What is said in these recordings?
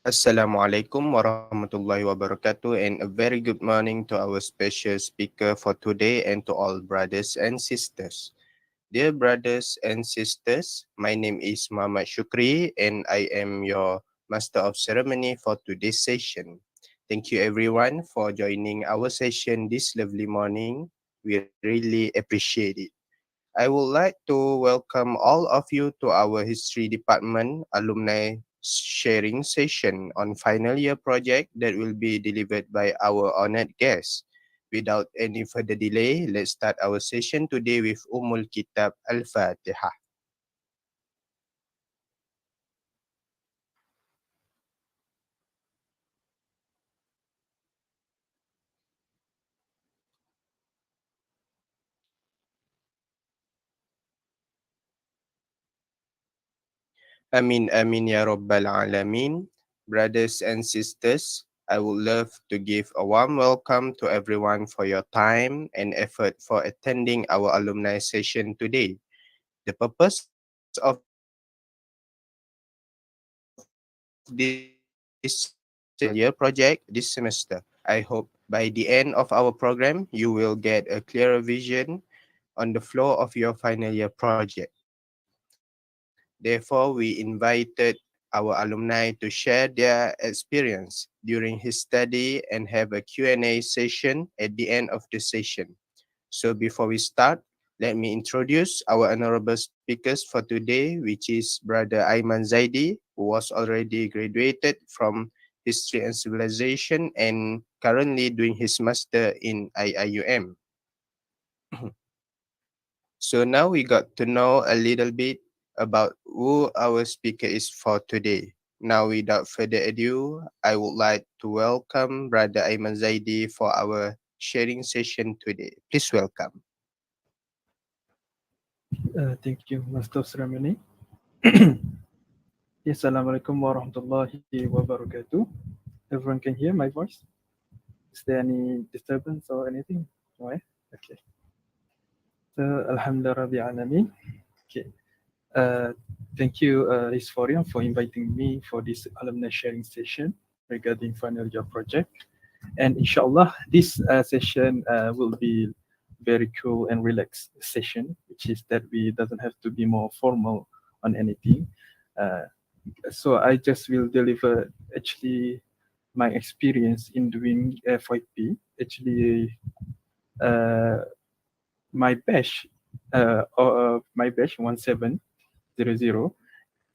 Assalamualaikum warahmatullahi wabarakatuh, and a very good morning to our special speaker for today and to all brothers and sisters. Dear brothers and sisters, my name is Muhammad Shukri and I am your Master of Ceremony for today's session. Thank you everyone for joining our session this lovely morning. We really appreciate it. I would like to welcome all of you to our History Department Alumni Sharing Session on final year project that will be delivered by our honored guests. Without any further delay, let's start our session today with Kitab Al-Fatihah. Amin Amin Ya Rabbal Alameen. Brothers and sisters, I would love to give a warm welcome to everyone for your time and effort for attending our alumni session today. The purpose of this session is to discuss our final year project this semester. I hope by the end of our program, you will get a clearer vision on the flow of your final year project. Therefore, we invited our alumni to share their experience during his study and have a Q&A session at the end of the session. So before we start, let me introduce our honorable speakers for today, which is Brother Aiman Zaidi, who was already graduated from History and Civilization and currently doing his master in IIUM. So now we got to know a little bit about who our speaker is for today. Now without further ado, I would like to welcome Brother Aiman Zaidi for our sharing session today. Please welcome. Thank you, Master Sramani. Assalamualaikum warahmatullahi wabarakatuh. Everyone can hear my voice? Is there any disturbance or anything? No, eh? Okay. So, Alhamdulillah Rabbil Alameen. Okay. Thank you, HISTFORIUM, for inviting me for this alumni sharing session regarding final year project. And inshallah, this session will be very cool and relaxed session, which is that we doesn't have to be more formal on anything. Uh, so I just will deliver actually my experience in doing FYP. Actually, uh, my batch, my batch 1700,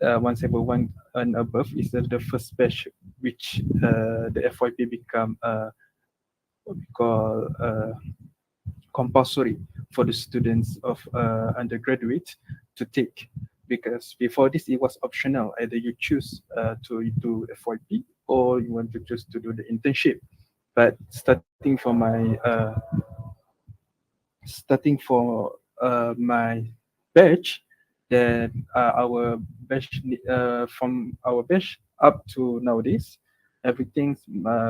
171 and above is the first batch which the FYP become what we call compulsory for the students of undergraduate to take, because before this it was optional. Either you choose to do FYP or you want to choose to do the internship. But starting for my batch, that our batch from our batch up to nowadays, everything's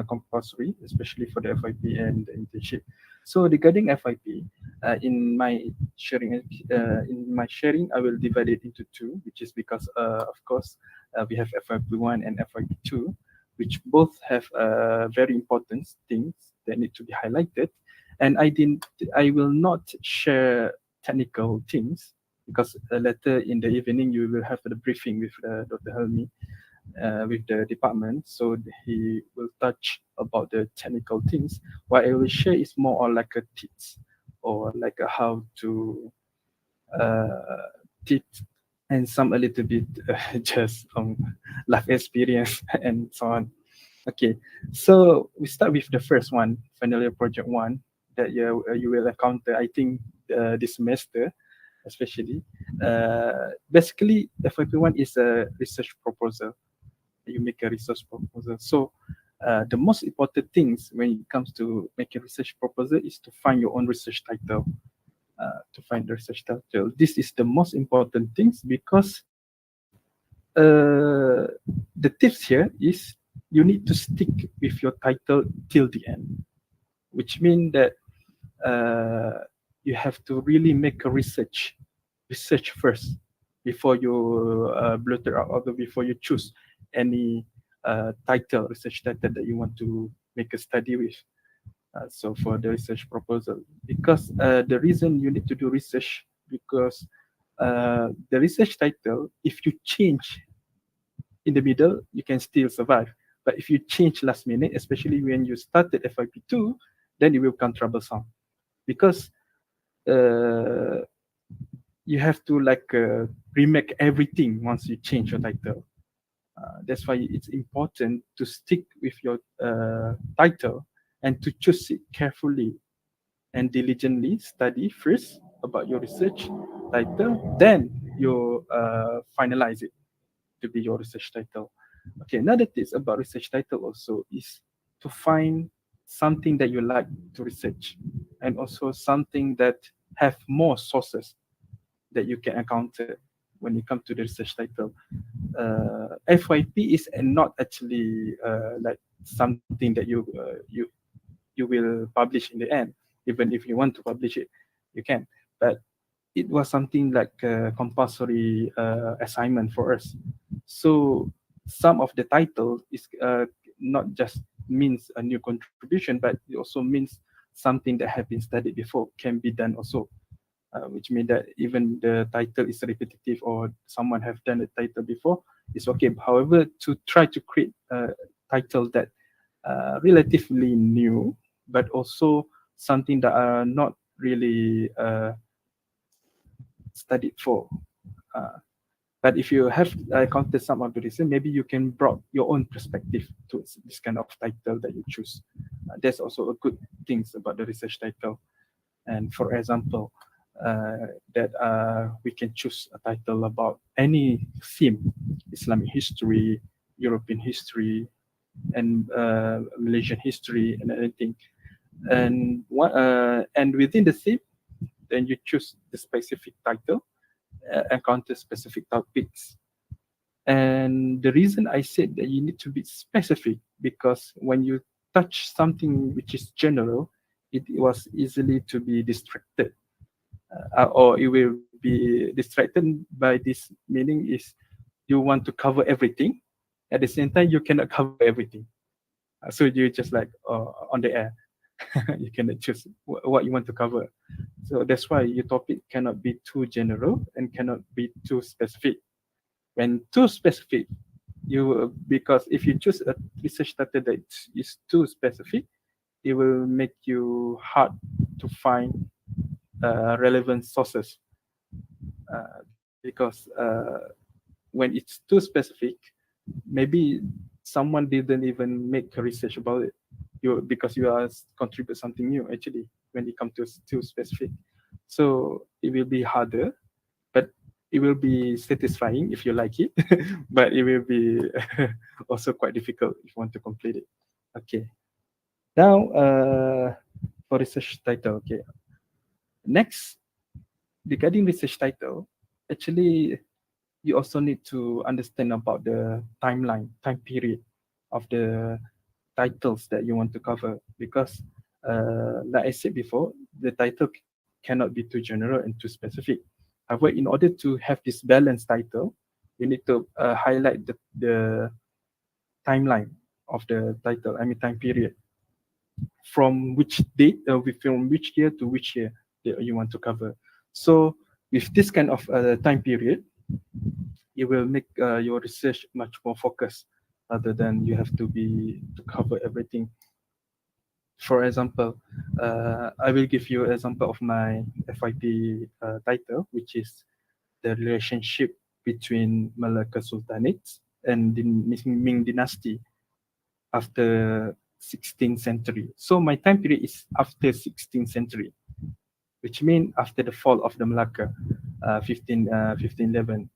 compulsory, especially for the FYP and the internship. So regarding FYP, in my sharing, I will divide it into two, which is because of course we have FYP one and FYP two, which both have very important things that need to be highlighted. And I will not share technical things, because later in the evening you will have the briefing with Dr. Helmi, with the department, so he will touch about the technical things. What I will share is more on like a tips, or like a how to tips, and some a little bit just life experience and so on. Okay, so we start with the first one, final year project one, that you will encounter, I think, this semester, especially. Basically, FYP one is a research proposal. You make a research proposal. So the most important things when it comes to make a research proposal is to find your own research title. To find the research title, this is the most important things, because the tips here is you need to stick with your title till the end, which means that you have to really make a research first before you blurt it out, or before you choose any title, research title that you want to make a study with. So for the research proposal, because the reason you need to do research, because the research title, if you change in the middle, you can still survive. But if you change last minute, especially when you started FYP2, then it will become troublesome, because uh, you have to like remake everything once you change your title. That's why it's important to stick with your title and to choose it carefully and diligently study first about your research title, then you finalize it to be your research title. Okay, another thing about research title also is to find something that you like to research, and also something that have more sources that you can encounter when it comes to the research title. FYP is not actually like something that you will publish in the end. Even if you want to publish it, you can. But it was something like a compulsory assignment for us. So some of the title is not just means a new contribution, but it also means something that have been studied before can be done also. Which means that even the title is repetitive or someone have done the title before, it's okay. However, to try to create a title that relatively new, but also something that are not really studied for. Uh, but if you have encountered some of the reason, maybe you can brought your own perspective to this kind of title that you choose. That's also a good things about the research title. And for example, that we can choose a title about any theme: Islamic history, European history, and Malaysian history, and anything. And within the theme, then you choose the specific title, encounter specific topics. And the reason I said that you need to be specific, because when you touch something which is general, it was easily to be distracted, or it will be distracted by this. Meaning is you want to cover everything, at the same time you cannot cover everything. So you just like on the air. You cannot choose what you want to cover. So that's why your topic cannot be too general and cannot be too specific. When too specific, you because if you choose a research title that is too specific, it will make you hard to find relevant sources, because when it's too specific, maybe someone didn't even make a research about it. You, because you are contribute something new actually when it comes to too specific. So it will be harder, but it will be satisfying if you like it. But it will be also quite difficult if you want to complete it. Okay. Now for research title. Okay. Next, regarding research title, actually you also need to understand about the timeline, time period of the titles that you want to cover, because like I said before, the title cannot be too general and too specific. However, in order to have this balanced title, you need to highlight the timeline of the title, I mean time period, from which date, from which year to which year that you want to cover. So with this kind of time period, it will make your research much more focused, rather than you have to be to cover everything. For example, I will give you an example of my FYP title, which is the relationship between Malacca Sultanate and the Ming Dynasty after 16th century. So my time period is after 16th century, which means after the fall of the Malacca, 1511.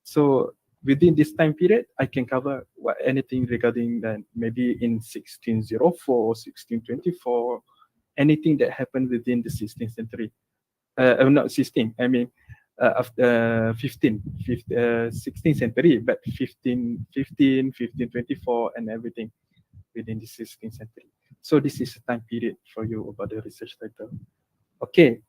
So within this time period, I can cover anything regarding that, maybe in 1604, 1624, anything that happened within the 16th century. Not 16, I mean after 16th century, but 1524 and everything within the 16th century. So this is a time period for you about the research title. Okay,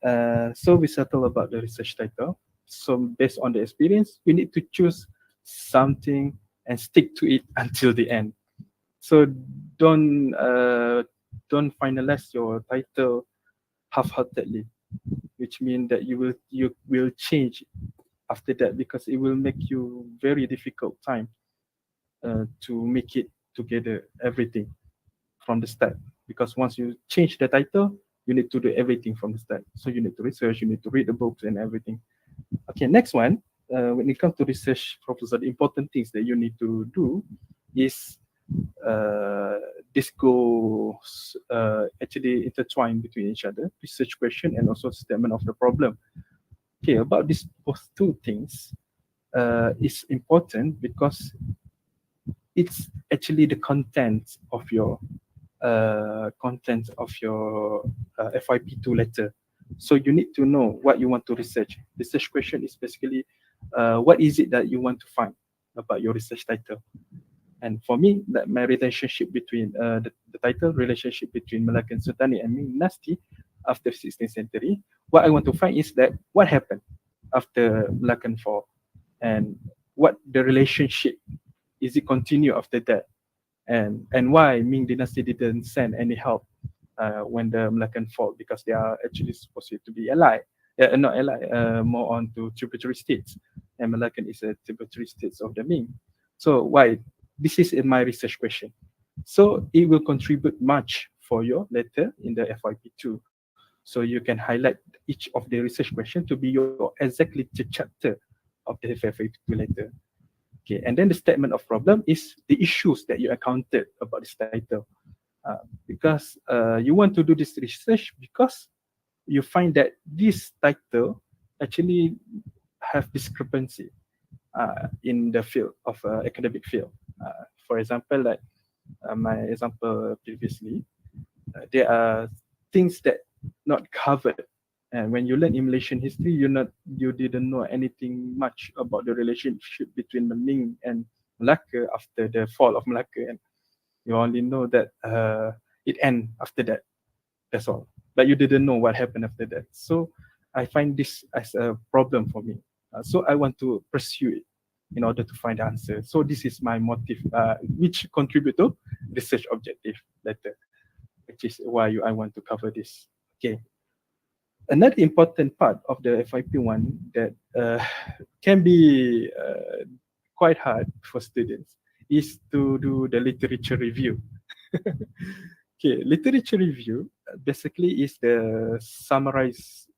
so we settle about the research title. So based on the experience, we need to choose something and stick to it until the end. So don't finalize your title half-heartedly, which means that you will change after that, because it will make you very difficult time to make it together everything from the start. Because once you change the title, you need to do everything from the start. So you need to research, you need to read the books and everything. Okay, next one. When it comes to research proposal, the important things that you need to do is this goes actually intertwine between each other: research question and also statement of the problem. Okay, about these both two things is important because it's actually the content of your FYP2 letter. So you need to know what you want to research. Research question is basically what is it that you want to find about your research title. And for me, that my relationship between the title, relationship between Malacca Sultanate and Ming Dynasty after 16th century, what I want to find is that what happened after Malaccan fall, and what the relationship, is it continue after that, and why Ming Dynasty didn't send any help when the Malaccan fall, because they are actually supposed to be allied, not allied, more on to tributary states, and Malaccan is a tributary states of the Ming. So why? This is in my research question. So it will contribute much for your letter in the FYP2. So you can highlight each of the research question to be your exactly the chapter of the FYP2 letter. Okay, and then the statement of problem is the issues that you encountered about this title. Because you want to do this research because you find that this title actually have discrepancy in the field of academic field. For example, like my example previously, there are things that not covered. And when you learn in Malaysian history, you didn't know anything much about the relationship between Ming and Malacca after the fall of Malacca, and you only know that it end after that. That's all. But you didn't know what happened after that. So I find this as a problem for me. So I want to pursue it in order to find the answer. So this is my motive, which contribute to research objective letter, which is why I want to cover this. Okay. Another important part of the FYP one that can be quite hard for students is to do the literature review. Okay, literature review basically is the summarized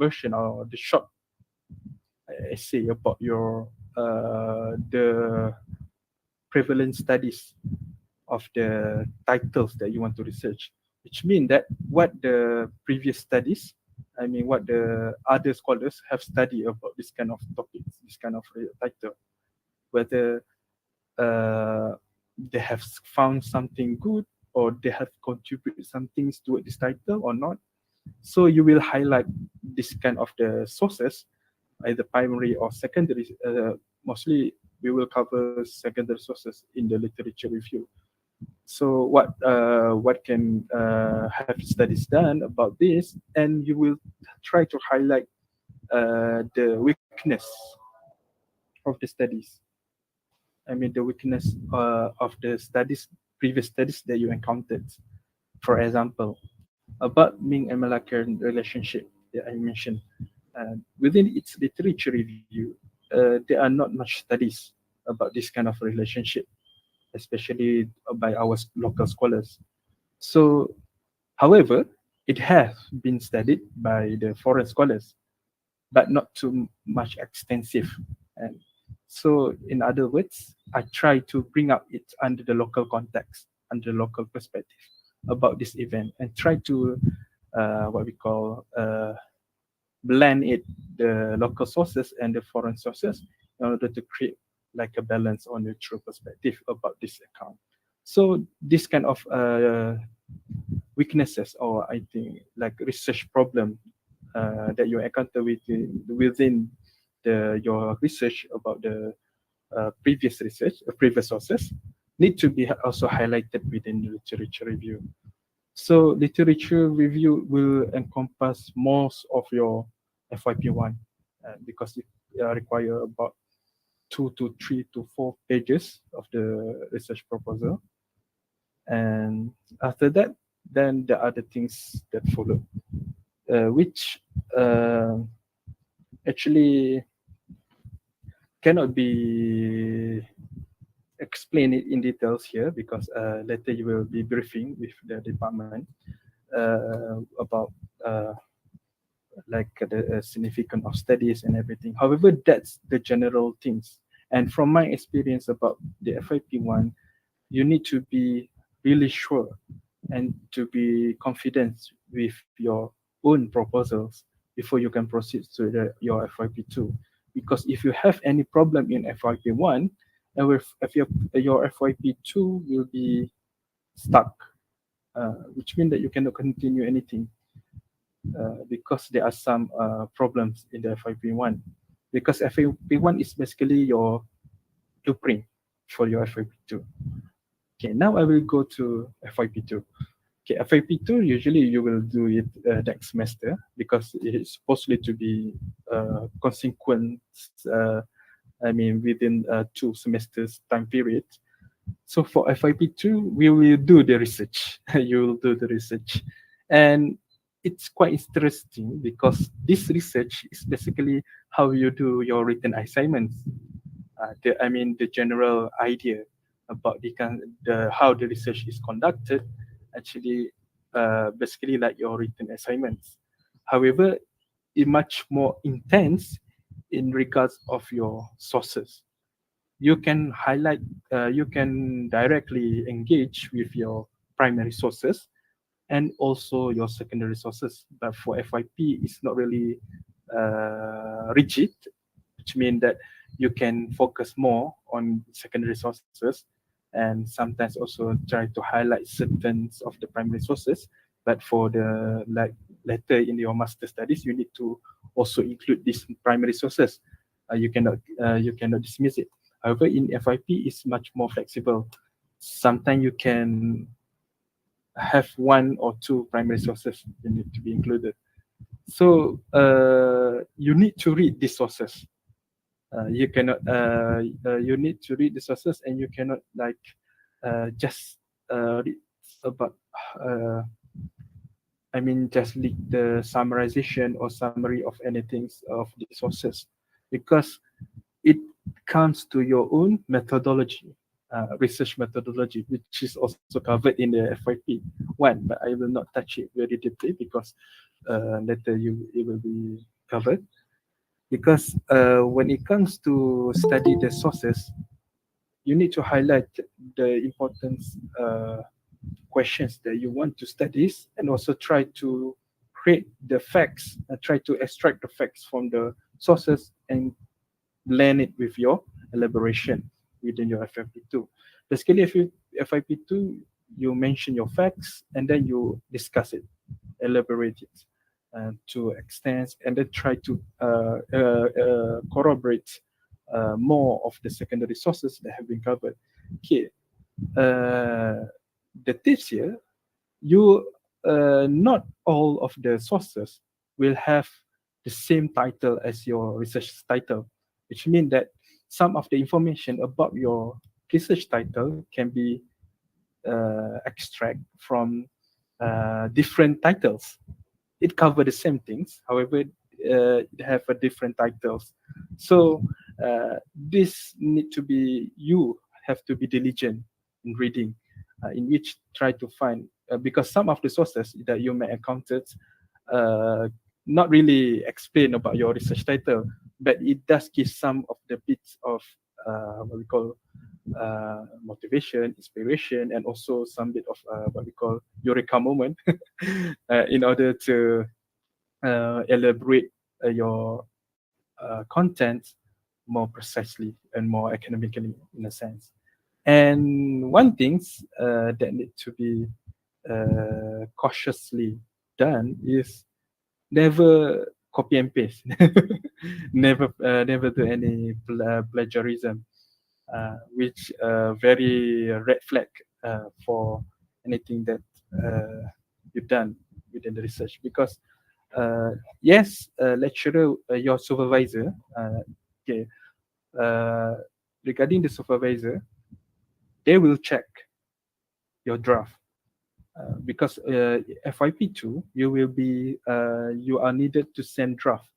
version or the short essay about your the prevalent studies of the titles that you want to research, which means that what the previous studies, I mean what the other scholars have studied about this kind of topics, this kind of title, whether they have found something good or they have contributed some things to this title or not. So you will highlight this kind of the sources, either primary or secondary. Mostly we will cover secondary sources in the literature review. So what can have studies done about this, and you will try to highlight the weakness of the studies. I mean the weakness of the studies, previous studies that you encountered. For example, about Ming and Malaccan relationship that I mentioned. Within its literature review, there are not much studies about this kind of relationship, especially by our local scholars. So, however, it has been studied by the foreign scholars, but not too much extensive. And so, in other words, I try to bring up it under the local context, under the local perspective about this event, and try to what we call blend it, the local sources and the foreign sources, in order to create like a balance or neutral perspective about this account. So this kind of weaknesses, or I think like research problem that you encounter within your research about the previous research, previous sources, need to be also highlighted within the literature review. So literature review will encompass most of your FYP1 because it require about 2 to 3 to 4 pages of the research proposal. And after that, then the other things that follow, which actually cannot be explained in details here, because later you will be briefing with the department about like the significance of studies and everything. However, that's the general things. And from my experience about the FYP one, you need to be really sure and to be confident with your own proposals before you can proceed to your FYP2. Because if you have any problem in FYP1, and if your FYP2 will be stuck, which means that you cannot continue anything, because there are some problems in the FYP1. Because FYP1 is basically your blueprint for your FYP2. Okay, now I will go to FYP2. Okay, FYP2, usually you will do it next semester, because it is supposedly to be consequent, within 2 semesters time period. So for FYP2, we will do the research. You will do the research. And it's quite interesting, because this research is basically how you do your written assignments. The general idea about how the research is conducted, actually basically like your written assignments. However, it's much more intense in regards of your sources. You can highlight, you can directly engage with your primary sources and also your secondary sources. But for FYP, it's not really rigid, which means that you can focus more on secondary sources and sometimes also try to highlight certain of the primary sources. But for the later in your master studies, you need to also include these primary sources. You cannot dismiss it. However, in FYP, it's much more flexible. Sometimes you can have 1 or 2 primary sources that need to be included. So you need to read these sources. You cannot. You need to read the sources, and you cannot just read about. Just read the summarization or summary of anything of the sources, because it comes to your own methodology, research methodology, which is also covered in the FYP1, but I will not touch it very deeply, because later it will be covered. Because when it comes to study the sources, you need to highlight the important questions that you want to study, and also try to create the facts, try to extract the facts from the sources and blend it with your elaboration within your FYP2. Basically, if you FYP2, you mention your facts and then you discuss it, elaborate it to extent, and then try to corroborate more of the secondary sources that have been covered. Okay, the tips here, you not all of the sources will have the same title as your research title, which means that some of the information about your research title can be extract from different titles. It covers the same things, however, it have a different titles. So this need to be, you have to be diligent in reading, in which try to find, because some of the sources that you may encounter not really explain about your research title, but it does give some of the bits of what we call motivation, inspiration, and also some bit of what we call eureka moment in order to elaborate your content more precisely and more academically, in a sense. And one thing that need to be cautiously done is never copy and paste. Never do any plagiarism, which very red flag for anything that you've done within the research. Because yes, lecturer, your supervisor, okay, regarding the supervisor, they will check your draft. Because FYP2, you are needed to send draft.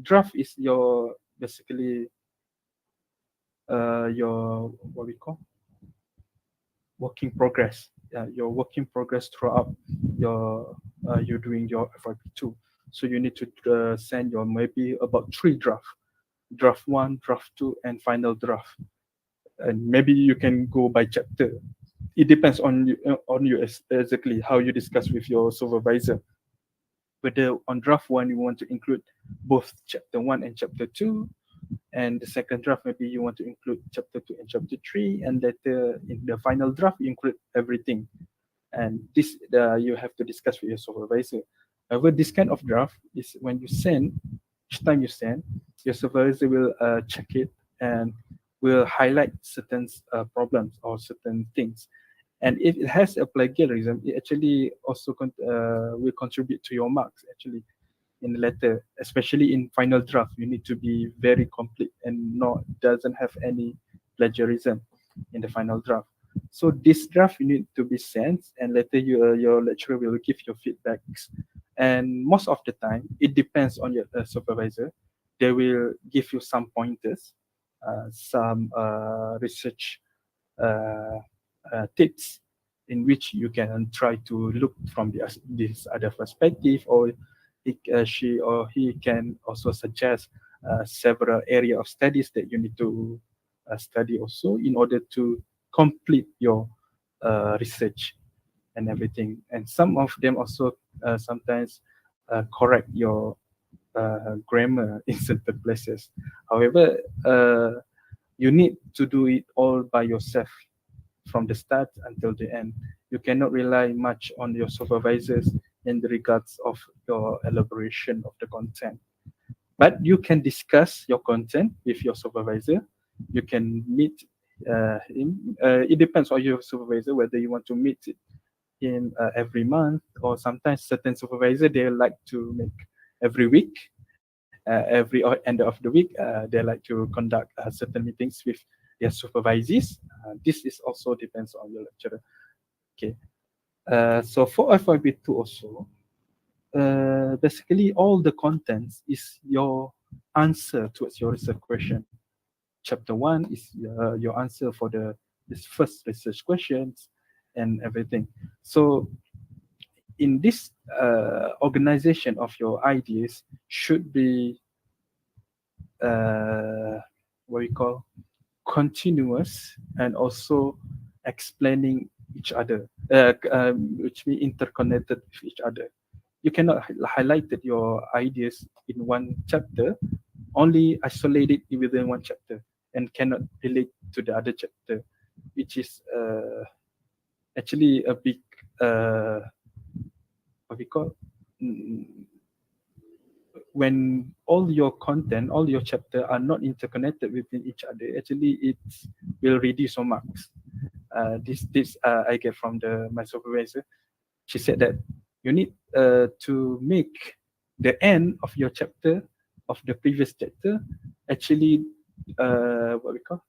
Draft is your basically your what we call work in progress. Your work in progress throughout you're doing your FYP2. So you need to send your maybe about 3 draft 1, draft 2, and final draft. And maybe you can go by chapter. It depends on you exactly how you discuss with your supervisor. Whether on draft 1 you want to include both chapter 1 and chapter 2, and the second draft maybe you want to include chapter 2 and chapter 3, and later in the final draft you include everything. And this you have to discuss with your supervisor. However, this kind of draft is when you send, each time you send, your supervisor will check it and will highlight certain problems or certain things. And if it has a plagiarism, it actually also will contribute to your marks actually in the letter, especially in final draft. You need to be very complete and doesn't have any plagiarism in the final draft. So this draft you need to be sent, and later your lecturer will give your feedbacks. And most of the time, it depends on your supervisor. They will give you some pointers, some research tips in which you can try to look from this other perspective, or she or he can also suggest several area of studies that you need to study also in order to complete your research and everything. And some of them also sometimes correct your grammar in certain places. However, you need to do it all by yourself from the start until the end. You cannot rely much on your supervisors in the regards of your elaboration of the content. But you can discuss your content with your supervisor. You can meet him. It depends on your supervisor whether you want to meet him every month, or sometimes certain supervisor they like to make every week. Every end of the week, they like to conduct certain meetings with their supervisees. This is also depends on your lecturer. Okay. So for FYP2 also, basically all the contents is your answer towards your research question. Chapter 1 is your answer for this first research questions and everything. So in this organization of your ideas should be what we call continuous, and also explaining each other, which means interconnected with each other. You cannot highlight your ideas in one chapter, only isolate it within one chapter, and cannot relate to the other chapter, which is actually a big what we call when all your content, all your chapter are not interconnected within each other, actually it will reduce your marks. This I get from my supervisor. She said that you need to make the end of your chapter of the previous chapter actually what we call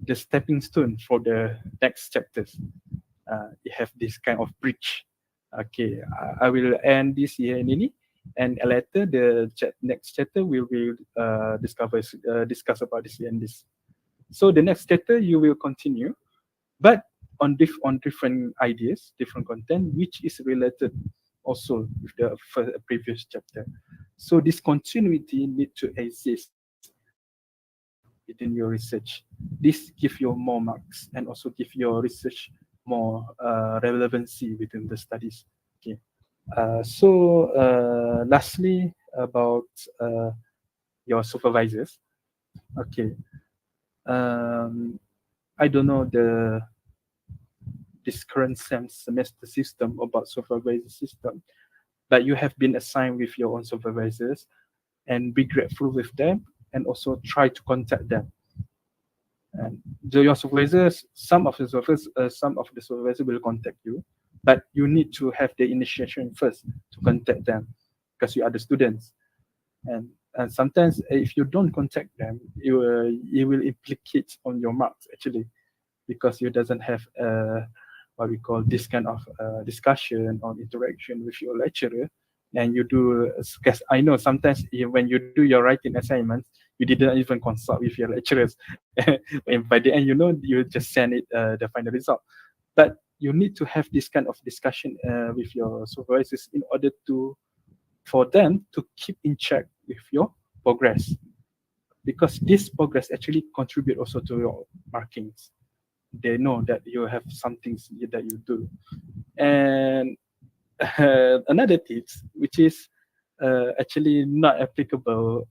the stepping stone for the next chapters. You have this kind of bridge. Okay, I will end this year in ini, and later the next chapter we will discuss about this and this. So the next chapter you will continue, but on different ideas, different content, which is related also with the previous chapter. So this continuity need to exist within your research. This give you more marks and also give your research more relevancy within the studies. Okay. Lastly, about your supervisors. Okay. I don't know this current semester system about supervisor system, but you have been assigned with your own supervisors, and be grateful with them, and also try to contact them. And your supervisors, some of the supervisors will contact you, but you need to have the initiation first to contact them, because you are the students. And And sometimes if you don't contact them, it will implicate on your marks actually, because you doesn't have what we call this kind of discussion or interaction with your lecturer. And you do, because I know sometimes when you do your writing assignments, you didn't even consult with your lecturers. And by the end, you just send it the final result. But you need to have this kind of discussion with your supervisors in order for them to keep in check with your progress, because this progress actually contribute also to your markings. They know that you have some things that you do. And another tips, which is actually not applicable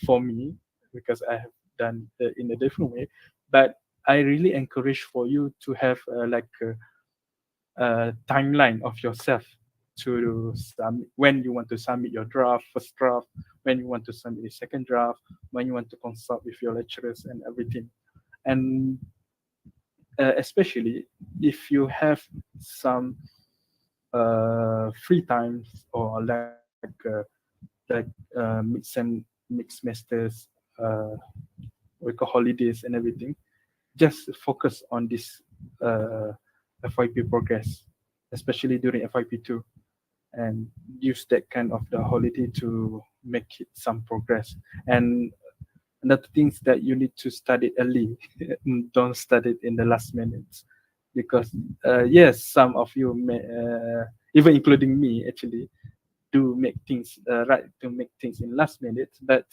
for me, because I have done in a different way, but I really encourage for you to have like a timeline of yourself to submit, when you want to submit your draft, first draft, when you want to submit the second draft, when you want to consult with your lecturers and everything. And especially if you have some free times, or mixed semesters, uh, we call holidays and everything, just focus on this FYP progress, especially during FYP2, and use that kind of the holiday to make it some progress. And another things that you need to study early. Don't study it in the last minutes, because yes, some of you may, even including me actually, do make things right to make things in last minute, but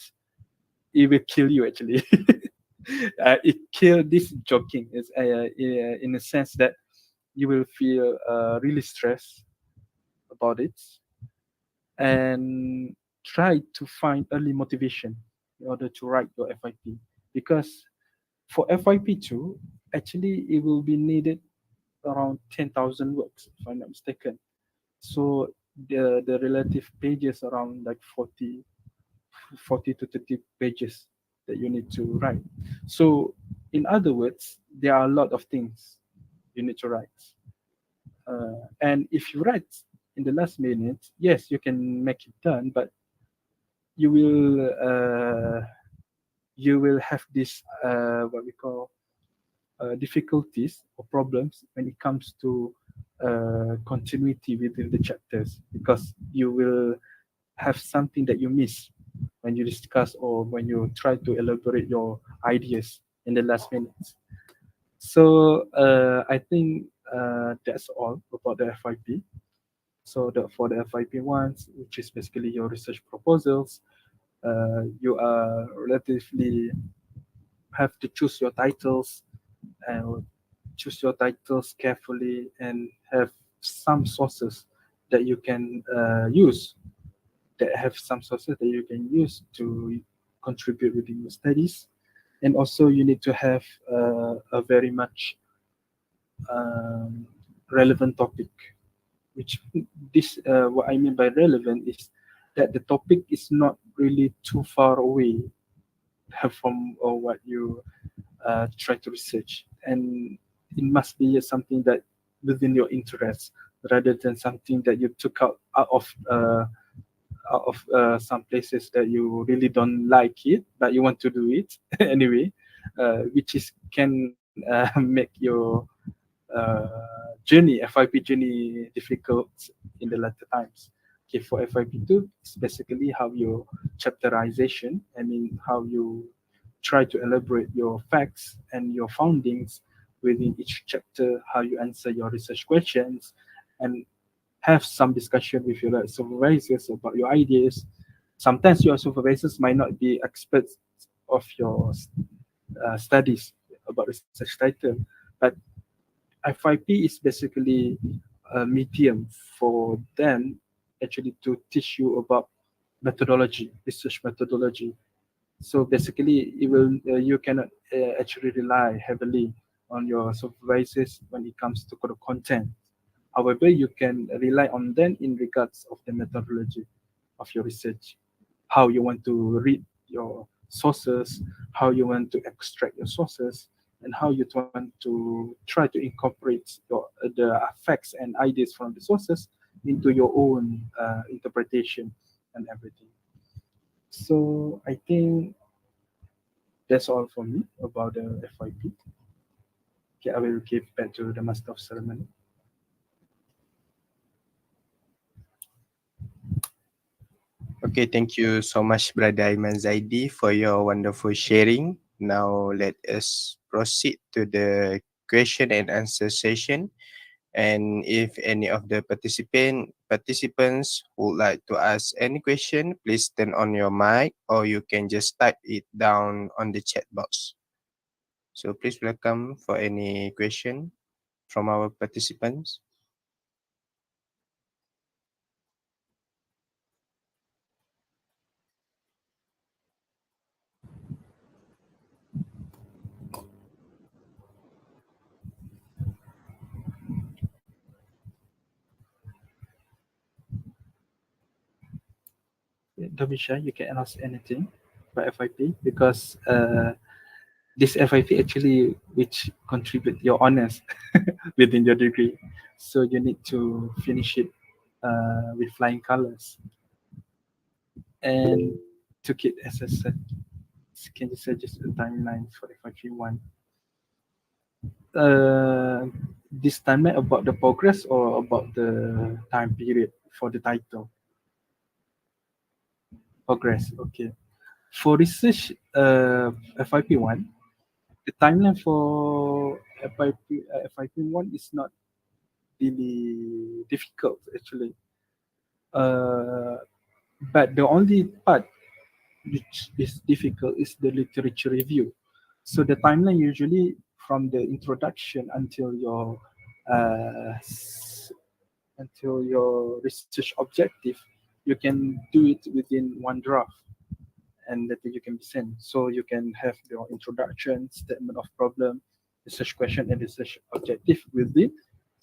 it will kill you actually. It kill this jogging is in a sense that you will feel really stressed about it, and try to find early motivation in order to write your FYP, because for FYP2 actually it will be needed around 10,000 words if I'm not mistaken. So the relative pages around like 40 to 30 pages that you need to write. So in other words, there are a lot of things you need to write. And if you write in the last minute, yes, you can make it done, but you will have this what we call difficulties or problems when it comes to continuity within the chapters, because you will have something that you miss when you discuss or when you try to elaborate your ideas in the last minutes. So I think that's all about the FYP. So for the FYP ones, which is basically your research proposals, you are relatively have to choose your titles, and choose your titles carefully, and have some sources that you can use, that have some sources that you can use to contribute within your studies. And also you need to have a very much relevant topic, which this what I mean by relevant is that the topic is not really too far away from what you try to research, and it must be something that within your interests, rather than something that you took out of some places that you really don't like it, but you want to do it anyway, which is can make your journey, FYP journey, difficult in the latter times. Okay, for FYP2, it's basically how your chapterization, I mean, how you try to elaborate your facts and your findings within each chapter, how you answer your research questions, and have some discussion with your supervisors about your ideas. Sometimes your supervisors might not be experts of your studies about research title, but FYP is basically a medium for them actually to teach you about methodology, research methodology. So basically, you cannot actually rely heavily on your supervisors when it comes to the content. However, you can rely on them in regards of the methodology of your research, how you want to read your sources, how you want to extract your sources, and how you want to try to incorporate the facts and ideas from the sources into your own interpretation and everything. So I think that's all for me about the FYP. Okay, I will give back to the Master of Ceremony. Okay, thank you so much, Brother Iman Zaidi, for your wonderful sharing. Now let us proceed to the question and answer session. And if any of the participants would like to ask any question, please turn on your mic or you can just type it down on the chat box. So please welcome for any question from our participants. Don't be shy, you can ask anything about FYP because this FYP actually which contribute your honors within your degree. So you need to finish it with flying colors. And to get as I said, can you suggest a timeline for FYP one? This timeline about the progress or about the time period for the title? Progress, okay. For research, FYP one, the timeline for FYP one is not really difficult actually. Uh, but the only part which is difficult is the literature review. So the timeline usually from the introduction uh, until your research objective, you can do it within one draft and that you can be sent. So you can have your introduction, statement of problem, research question, and research objective within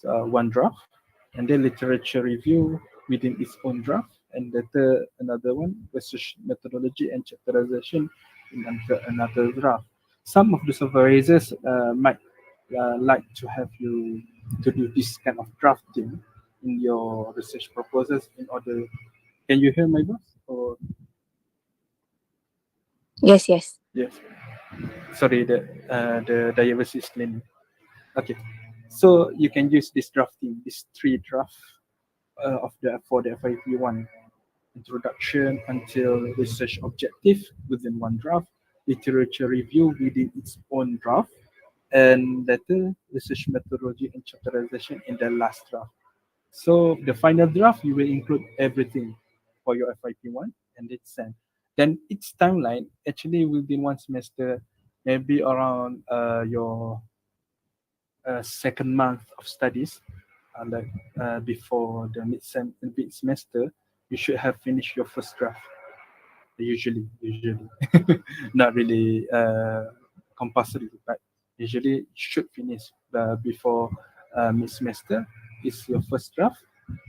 one draft, and then literature review within its own draft, and later another one, research methodology and chapterization in another draft. Some of the supervisors might like to have you to do this kind of drafting in your research proposals in order. Can you hear my voice? Or Yes, yes. yes. Sorry, the diversity is clean. Okay, so you can use this drafting, this three draft of the for the FYP one, introduction until research objective within one draft, literature review within its own draft, and later research methodology and chapterization in the last draft. So the final draft you will include everything for your FYP one and it's sent. Then its timeline actually within one semester, maybe around your second month of studies, like before the mid semester, you should have finished your first draft. Usually, not really compulsory, but usually you should finish before mid semester is your first draft.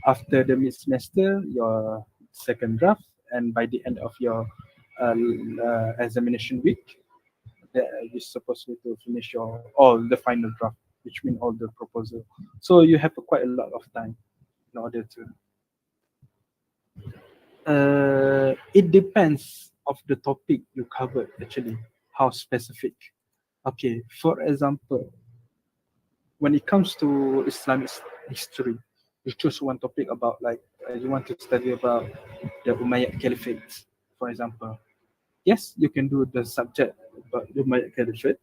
After the mid semester, your second draft, and by the end of your examination week, you're supposed to finish your all the final draft, which means all the proposal. So you have quite a lot of time in order to. It depends of the topic you covered actually, how specific. Okay, for example, when it comes to Islamic history, you choose one topic about like you want to study about the Umayyad Caliphate, for example. Yes, you can do the subject about the Umayyad Caliphate,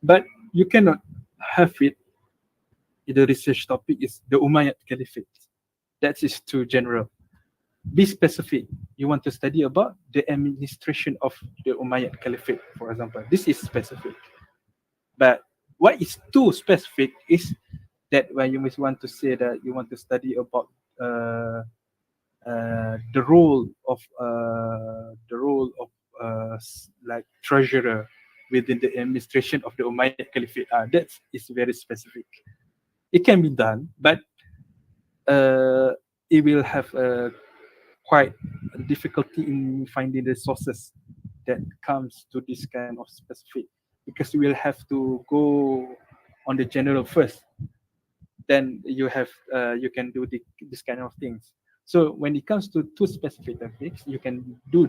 but you cannot have it. The research topic is the Umayyad Caliphate. That is too general. Be specific. You want to study about the administration of the Umayyad Caliphate, for example. This is specific. But what is too specific is that when you want to say that you want to study about the role of like treasurer within the administration of the Umayyad Caliphate. That is very specific. It can be done, but it will have quite difficulty in finding the sources that comes to this kind of specific, because you will have to go on the general first, then you can do this kind of things. So when it comes to two specific topics, you can do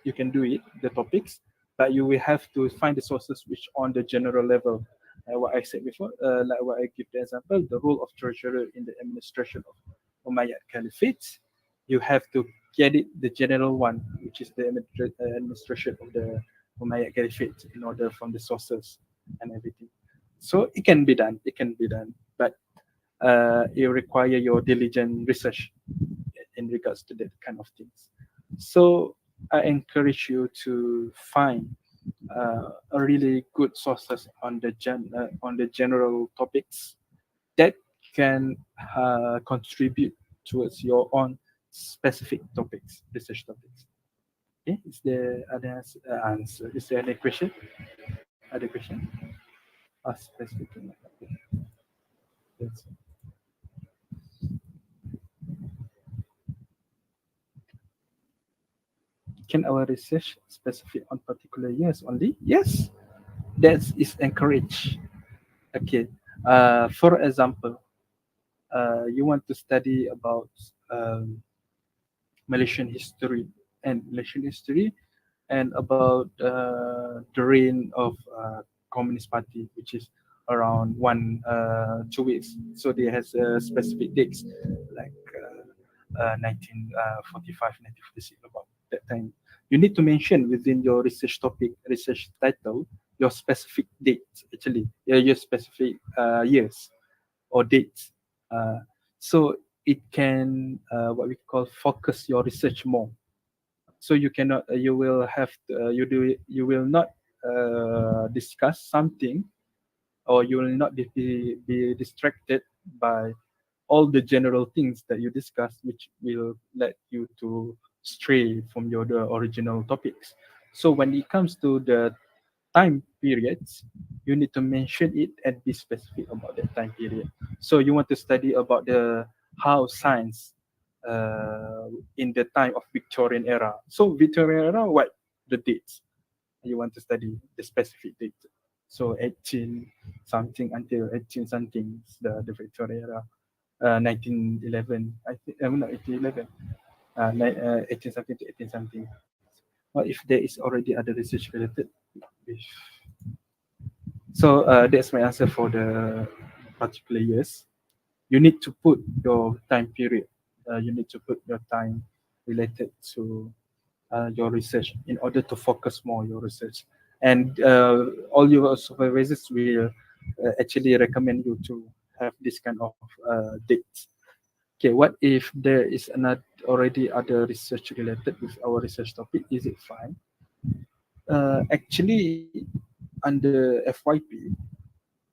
you can do it, the topics, but you will have to find the sources which on the general level. What I said before, like what I give the example, the role of treasurer in the administration of Umayyad Caliphate, you have to get it the general one, which is the administration of the Umayyad Caliphate, in order from the sources and everything. So it can be done. It can be done, but it require your diligent research in regards to that kind of things. So I encourage you to find a really good sources on the general topics that can contribute towards your own specific topics, research topics. Okay, is there other answer? Is there any question? Other question? Specific. Okay. That's Can our research specific on particular years only? Yes, that is encouraged. Okay. For example, you want to study about Malaysian history and about the reign of Communist Party, which is around 2 weeks. So they has specific dates like 1945, 1946, about that time. You need to mention within your research topic, research title, your specific dates, actually, your specific years or dates. So it can what we call focus your research more. So you cannot you will have to, you will not discuss something, or you will not be distracted by all the general things that you discuss, which will let you to stray from your the original topics. So when it comes to the time periods, you need to mention it and be specific about that time period. So you want to study about the how science in the time of Victorian era. So Victorian era, what the dates you want to study, the specific date. So 18 something until 18 something, the Victorian era. 1911, I think, no, 1811, 18 something to 18 something. What if there is already other research related with? So that's my answer for the particular years. You need to put your time period. You need to put your time related to your research in order to focus more your research. And all your supervisors will actually recommend you to have this kind of dates. Okay, what if there is another already other research related with our research topic? Is it fine? Actually, under FYP,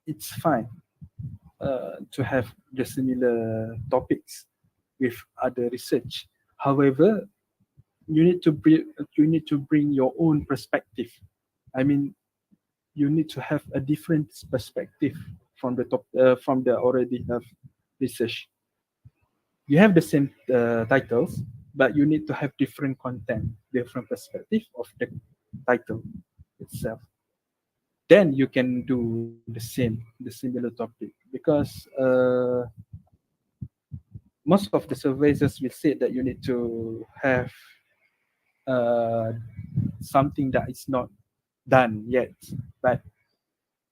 it's fine to have the similar topics with other research. However, you need to bring your own perspective. I mean, you need to have a different perspective from the top from the already have research. You have the same titles, but you need to have different content, different perspective of the title itself. Then you can do the similar topic, because most of the surveys will say that you need to have uh, something that is not done yet, but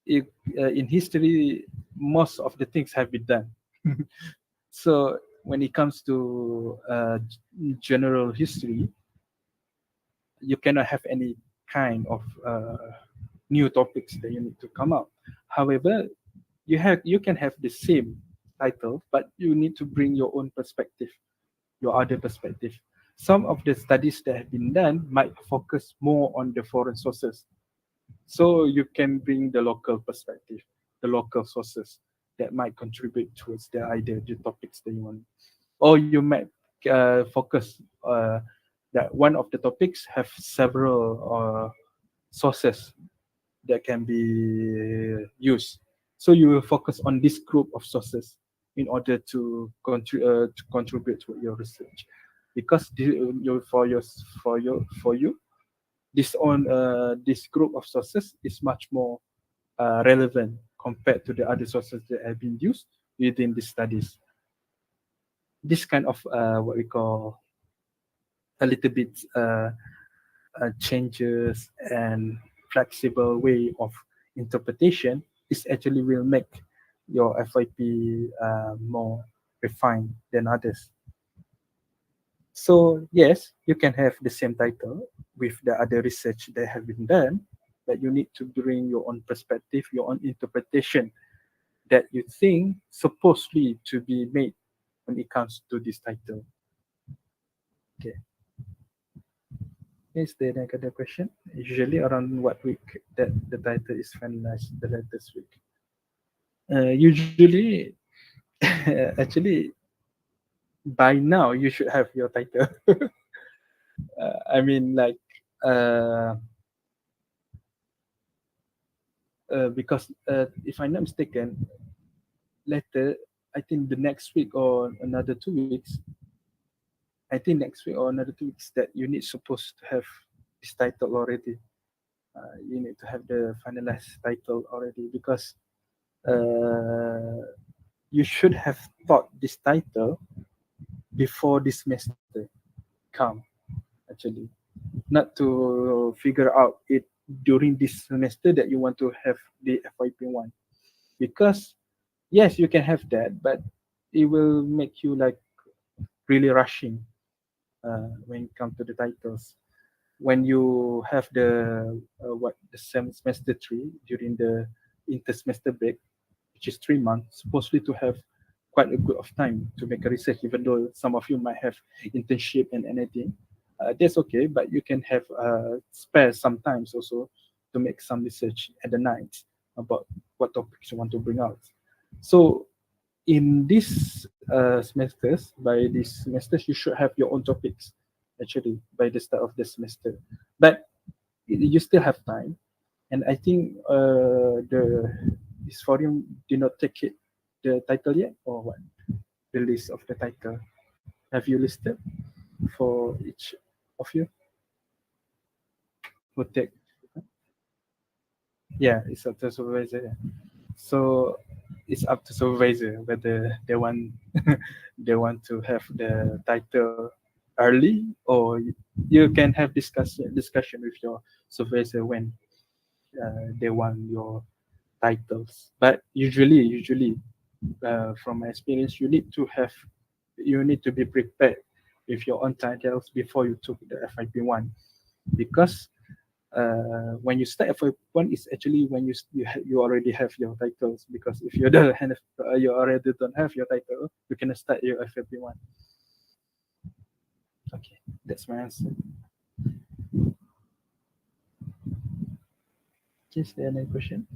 if, in history, most of the things have been done. So when it comes to general history, you cannot have any kind of new topics that you need to come up. However, you can have the same title, but you need to bring your own perspective, your other perspective. Some of the studies that have been done might focus more on the foreign sources, so you can bring the local perspective, the local sources that might contribute towards the idea, the topics that you want. Or you might focus that one of the topics have several sources that can be used. So you will focus on this group of sources in order to contribute to your research, because for you this group of sources is much more relevant compared to the other sources that have been used within the studies. This kind of what we call a little bit changes and flexible way of interpretation, this actually will make your FYP more refined than others. So yes, you can have the same title with the other research that have been done, but you need to bring your own perspective, your own interpretation that you think supposedly to be made when it comes to this title. Okay. Is there any other question? Usually around what week that the title is finalized, the latest week? Usually, actually, by now you should have your title. I mean, like, uh, because if I'm not mistaken, later, I think the next week or another 2 weeks, I think next week or another 2 weeks that you need supposed to have this title already. You need to have the finalized title already because uh, you should have thought this title before this semester come, actually, not to figure out it during this semester that you want to have the FYP1, because yes, you can have that, but it will make you like really rushing when it comes to the titles. When you have the what the semester 3 during the inter semester break, which is 3 months, supposedly to have quite a good of time to make a research, even though some of you might have internship and anything. That's okay, but you can have spare sometimes also to make some research at the night about what topics you want to bring out. So in this semesters, by this semesters, you should have your own topics actually by the start of the semester. But you still have time, and I think the this forum did not take it the title yet, or what? The list of the title. Have you listed for each of you who take? Yeah, it's up to supervisor. Yeah. So it's up to supervisor whether they want they want to have the title early, or you can have discussion with your supervisor when they want your titles. But usually, from my experience, you need to be prepared with your own titles before you took the FYP1, because when you start FYP1 is actually when you already have your titles. Because if you don't have, you already don't have your title, you can start your FYP1. Okay, that's my answer. Is there any question?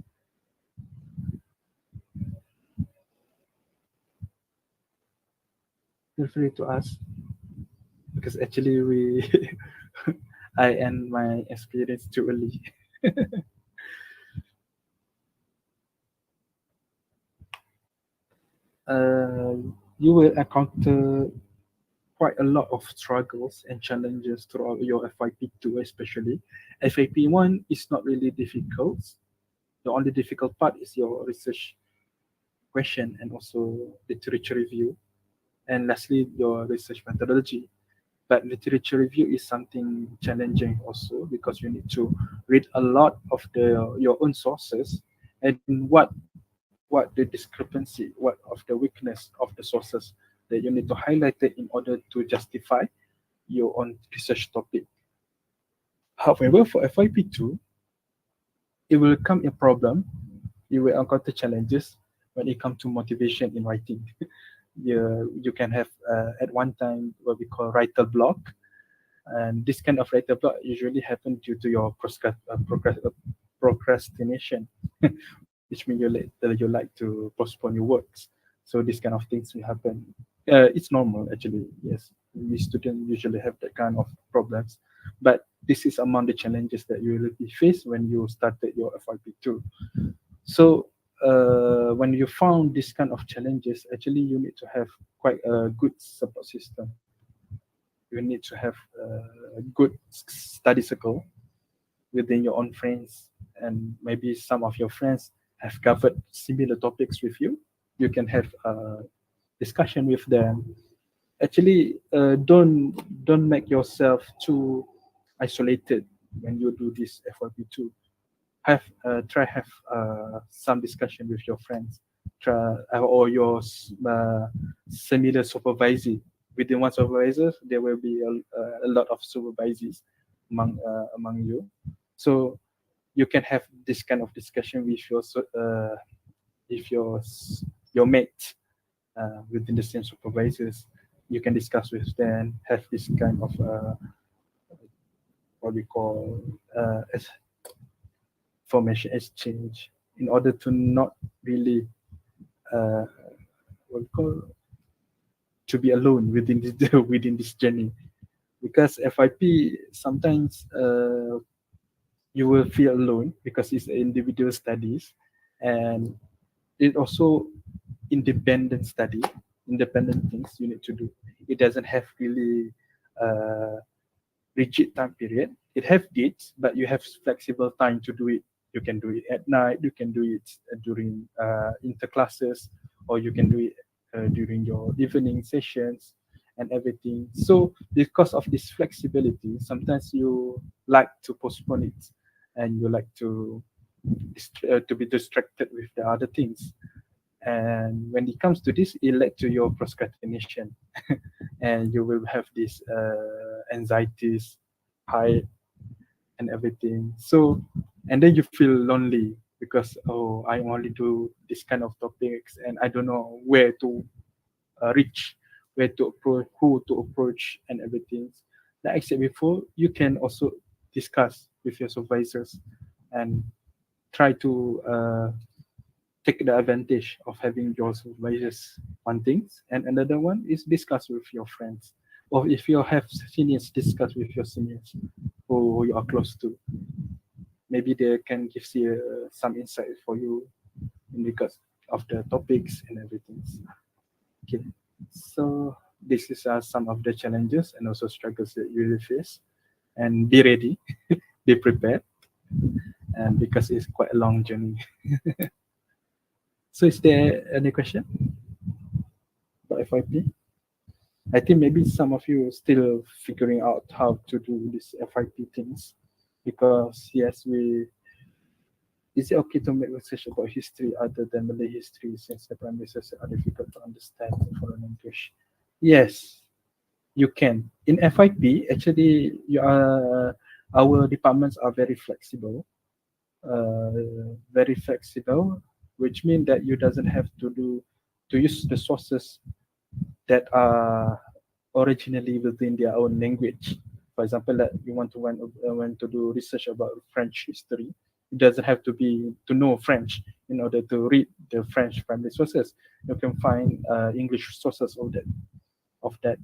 Feel free to ask, because actually I end my experience too early. uh, you will encounter quite a lot of struggles and challenges throughout your FYP2, especially. FYP1 is not really difficult. The only difficult part is your research question and also literature review. And lastly, your research methodology. But literature review is something challenging also, because you need to read a lot of your own sources, and what the discrepancy, what of the weakness of the sources that you need to highlight it in order to justify your own research topic. However, for FYP2, it will come a problem. You will encounter challenges when it comes to motivation in writing. You can have at one time what we call writer block, and this kind of writer block usually happen due to your procrastination, which means you like to postpone your works. So this kind of things will happen. It's normal actually. Yes, we students usually have that kind of problems, but this is among the challenges that you will be faced when you started your FYP2. So when you found this kind of challenges, actually you need to have quite a good support system. You need to have a good study circle within your own friends, and maybe some of your friends have covered similar topics with you. You can have a discussion with them. Actually, don't make yourself too isolated when you do this FYP2. Try have some discussion with your friends, or your similar supervisor. Within one supervisor, there will be a lot of supervisors among you. So you can have this kind of discussion with if your mates within the same supervisors. You can discuss with them, have this kind of what we call information exchange, in order to not really what we call to be alone within this within this journey, because FYP sometimes you will feel alone because it's individual studies, and it also independent study, independent things you need to do. It doesn't have really rigid time period. It have dates, but you have flexible time to do it. You can do it at night, you can do it during inter classes, or you can do it during your evening sessions and everything. So because of this flexibility, sometimes you like to postpone it, and you like to be distracted with the other things. And when it comes to this, it led to your procrastination, and you will have these anxieties, high and everything. So, and then you feel lonely because, oh, I only do this kind of topics, and I don't know where to reach, where to approach, who to approach, and everything. Like I said before, you can also discuss with your supervisors and try to take the advantage of having your supervisors on things, and another one is discuss with your friends, or if you have seniors, discuss with your seniors who you are close to. Maybe they can give you some insight for you in regards of the topics and everything. Okay, so this is some of the challenges and also struggles that you will face, and be ready, be prepared, and because it's quite a long journey. So is there any question about FYP? I think maybe some of you still figuring out how to do this FYP things, because yes, is it okay to make research about history other than Malay history, since the primary sources are difficult to understand in foreign language? Yes, you can. In FYP, actually, our departments are very flexible, which means that you doesn't have to use the sources that are originally within their own language. For example, that you want to do research about French history, it doesn't have to be to know French in order to read the French primary sources. You can find English sources of that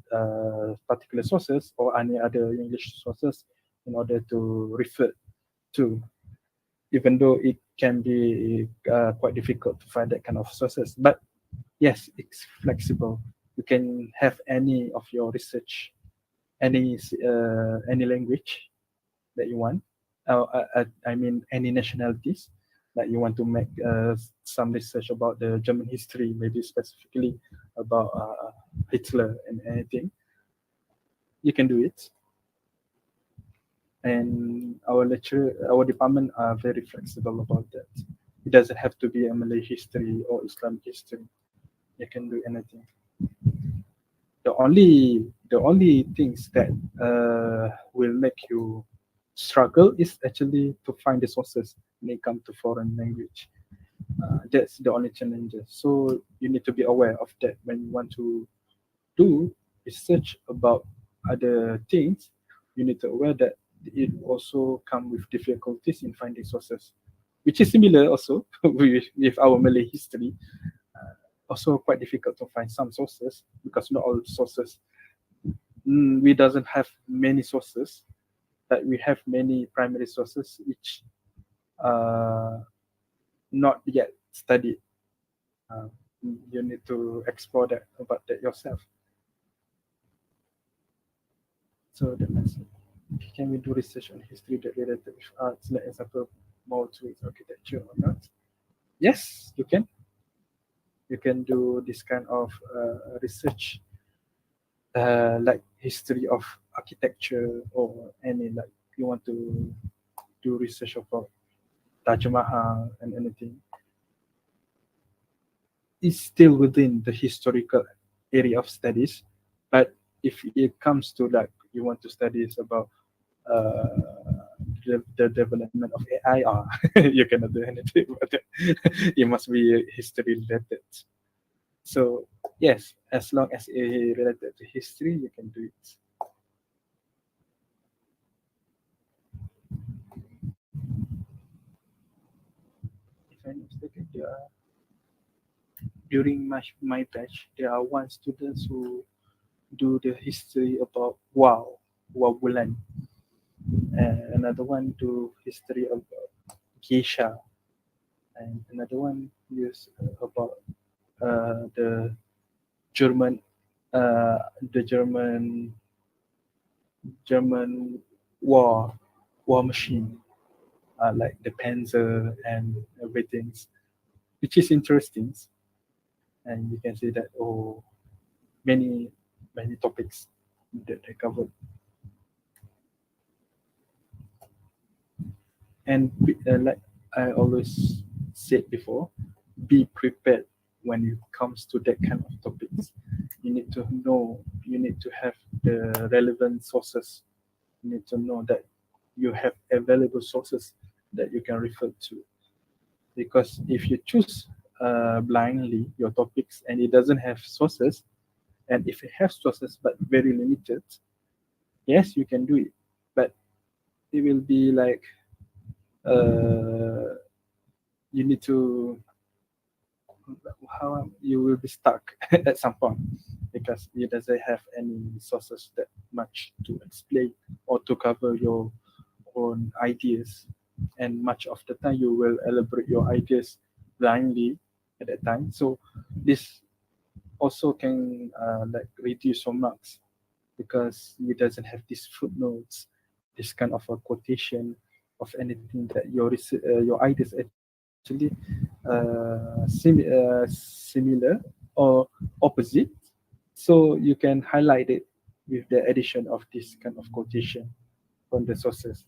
particular sources, or any other English sources in order to refer to, even though it can be quite difficult to find that kind of sources. But yes, it's flexible. You can have any of your research, any language that you want. I mean, any nationalities that you want to make some research about the German history, maybe specifically about Hitler and anything. You can do it. And our department are very flexible about that. It doesn't have to be a Malay history or Islamic history. You can do anything. The only things that will make you struggle is actually to find the sources when it comes to foreign language. That's the only challenge. So you need to be aware of that when you want to do research about other things. You need to aware that it also come with difficulties in finding sources, which is similar also with our Malay history. Also quite difficult to find some sources, because not all sources, we doesn't have many sources, but we have many primary sources which not yet studied. You need to explore that about that yourself. So that means, can we do research on history that related with arts, like example, more to its architecture or not? Yes, you can. You can do this kind of research, like history of architecture, or any like you want to do research about Taj Mahal and anything, is still within the historical area of studies. But if it comes to like you want to study about the development of AI, you cannot do anything about it. It must be history related. So yes, as long as it related to history, you can do it. If I'm not mistaken, during my batch, there are one students who do the history about Wow Bulan, and another one do history about Geisha, and another one is about the German, uh, the German war machine, like the Panzer and everything, which is interesting, and you can see that many many topics that they covered. And like I always said before, be prepared when it comes to that kind of topics. You need to know, you need to have the relevant sources. You need to know that you have available sources that you can refer to. Because if you choose blindly your topics and it doesn't have sources, and if it has sources but very limited, yes, you can do it. But it will be like uh, you need to how you will be stuck at some point because it doesn't have any sources that much to explain or to cover your own ideas, and much of the time you will elaborate your ideas blindly at that time. So this also can like reduce your marks because it doesn't have these footnotes, this kind of a quotation of anything that your ideas actually similar or opposite. So you can highlight it with the addition of this kind of quotation from the sources.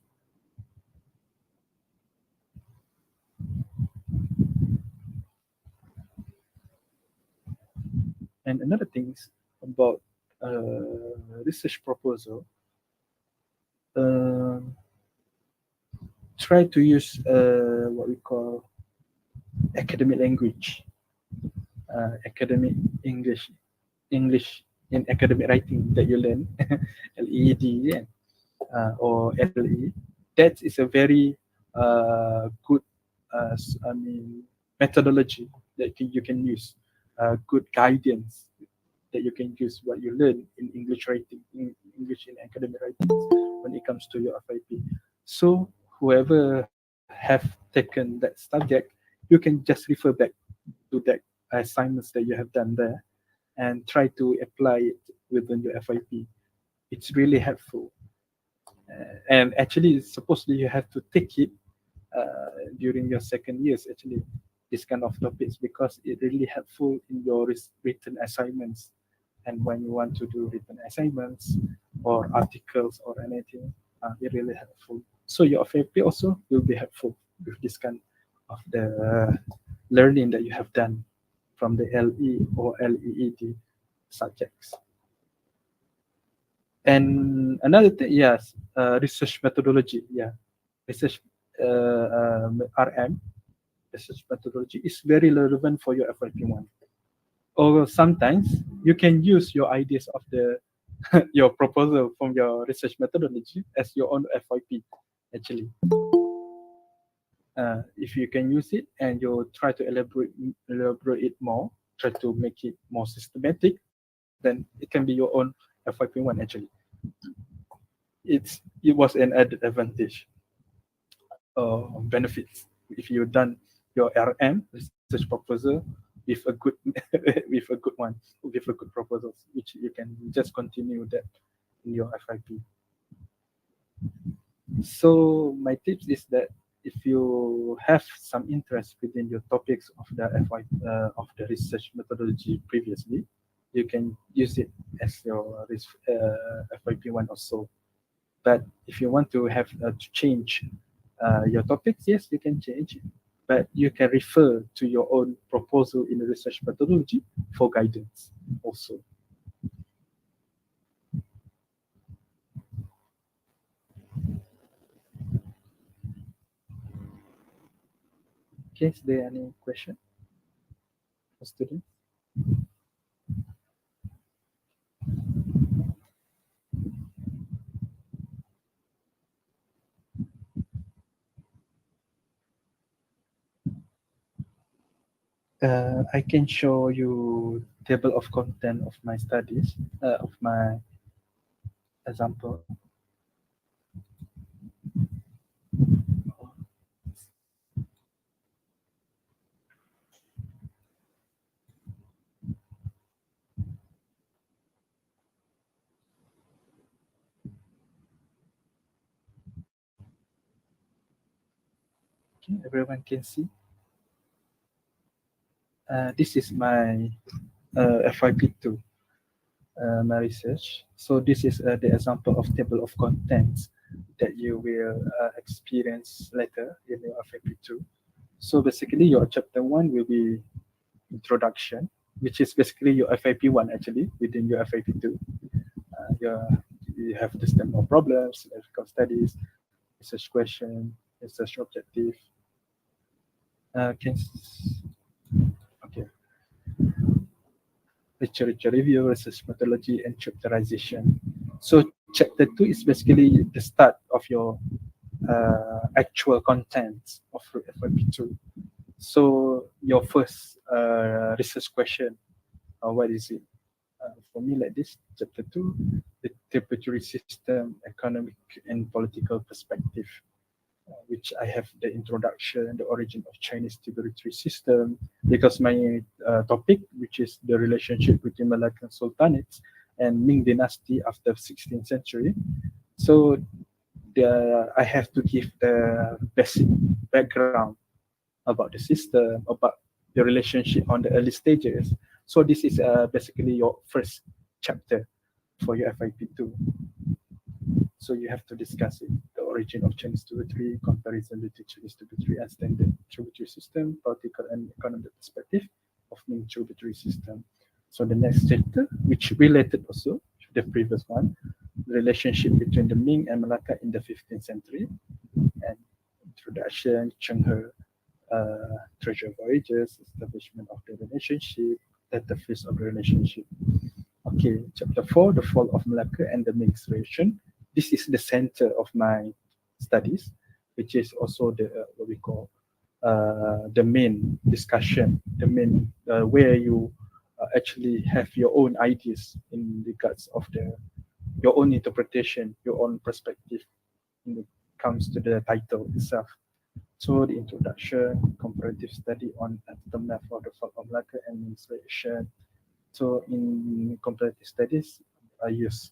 And another thing about research proposal, uh, try to use what we call academic language, academic English, English in academic writing that you learn, LEED, yeah, or LE. That is a very good, I mean, methodology that you can use, good guidance that you can use what you learn in English writing, in English in academic writing when it comes to your FYP. So whoever have taken that subject, you can just refer back to that assignments that you have done there and try to apply it within your FYP. It's really helpful. And actually, supposedly you have to take it during your second years, actually, this kind of topics, because it really helpful in your written assignments. And when you want to do written assignments or articles or anything, it really helpful. So your FAP also will be helpful with this kind of the learning that you have done from the LE or LEED subjects. And another thing, yes, research methodology. Yeah, research RM, research methodology is very relevant for your FYP1. Or sometimes you can use your ideas of the your proposal from your research methodology as your own FYP. Actually, if you can use it and you try to elaborate it more, try to make it more systematic, then it can be your own FYP1. Actually, it was an added advantage benefits if you done your RM research proposal with a good with a good one, with a good proposals, which you can just continue that in your FYP. So my tips is that if you have some interest within your topics of the of the research methodology previously, you can use it as your FYP1 also. But if you want to have to change your topics, yes, you can change, but you can refer to your own proposal in the research methodology for guidance also. Okay, is there any question for students? I can show you table of content of my studies, of my example. Okay, everyone can see. This is my FYP2, my research. So this is the example of table of contents that you will experience later in your FYP2. So basically your chapter 1 will be introduction, which is basically your FYP1 actually within your FYP2. You have the stem of problems, difficult studies, research question, research objective. Okay. Literature review, research methodology, and chapterization. So chapter 2 is basically the start of your actual contents of FYP2. So your first research question, what is it? For me, like this, chapter 2, the tributary system, economic and political perspective, which I have the introduction, the origin of Chinese tributary system, because my topic, which is the relationship between Malaccan sultanates and Ming dynasty after 16th century. So I have to give the basic background about the system, about the relationship on the early stages. So this is basically your first chapter for your FYP2. So you have to discuss it, the origin of Chinese tributary, comparison between Chinese tributary and standard tributary system, political and economic perspective of Ming tributary system. So the next chapter, which related also to the previous one, the relationship between the Ming and Malacca in the 15th century, and introduction, Cheng He, treasure voyages, establishment of the relationship, the phase of the relationship. Okay, chapter 4, the fall of Malacca and the Ming region. This is the center of my studies, which is also the what we call the main discussion, the main where you actually have your own ideas in regards of your own interpretation, your own perspective when it comes to the title itself. So the introduction, comparative study on aftermath of the fall of Malacca and administration. So in comparative studies, I use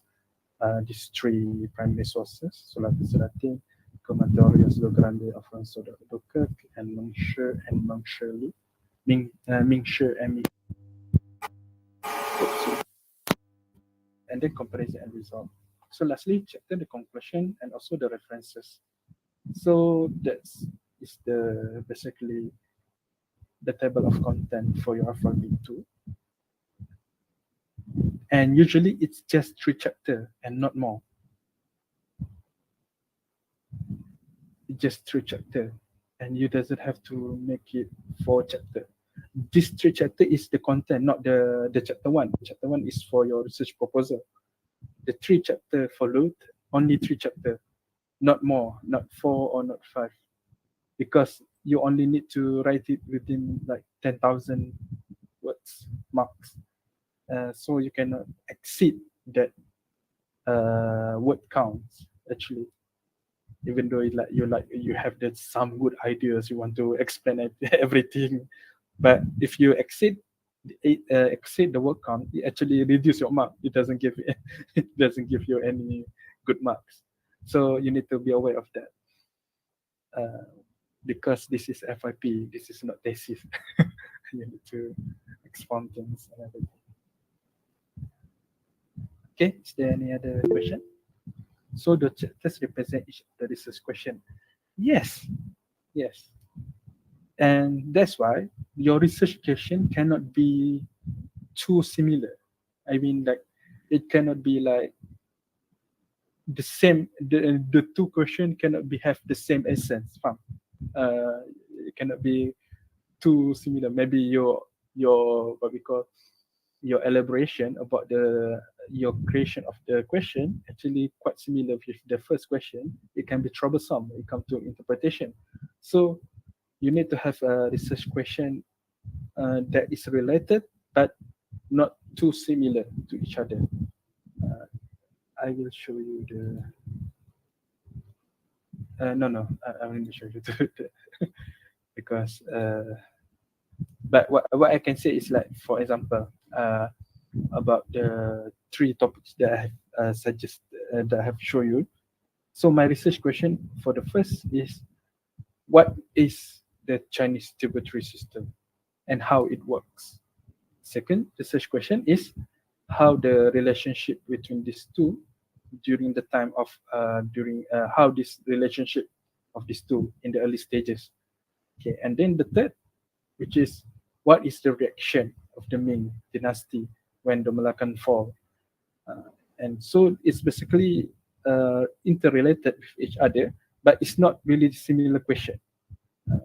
these three primary sources: Solati Serating, Commentorios do Grande Afonso de Albuquerque, and Ming-Shi and and then comparison and result. So lastly, chapter the conclusion and also the references. So that's is the basically the table of content for your FYP2. And usually it's just 3 chapters and not more. It's just 3 chapters, and you doesn't have to make it 4 chapters. This 3 chapters is the content, not the chapter 1. Chapter 1 is for your research proposal. The 3 chapters followed, only 3 chapters, not more, not 4 or not 5, because you only need to write it within like 10,000 words marks. So you cannot exceed that word counts actually. Even though you have that some good ideas, you want to explain everything, but if you exceed the word count, it actually reduce your mark. It doesn't give it doesn't give you any good marks. So you need to be aware of that. Because this is FYP, this is not thesis. You need to expound things and everything. Okay, is there any other question? So the chapters represent each of the research question. Yes, yes. And that's why your research question cannot be too similar. I mean, like, it cannot be like the same. The two question cannot be have the same essence. Faham? It cannot be too similar. Maybe your what we call your elaboration about your creation of the question actually quite similar with the first question. It can be troublesome when it comes to interpretation. So you need to have a research question that is related but not too similar to each other. I will show you the. I will show you the because. But what I can say is, like, for example, about the three topics that I have that I have shown you. So my research question for the first is, what is the Chinese tributary system and how it works? Second research question is how the relationship between these two during the time of during how this relationship of these two in the early stages. Okay, and then the third, which is what is the reaction of the Ming dynasty when the Malaccan fall. And so it's basically interrelated with each other, but it's not really similar question.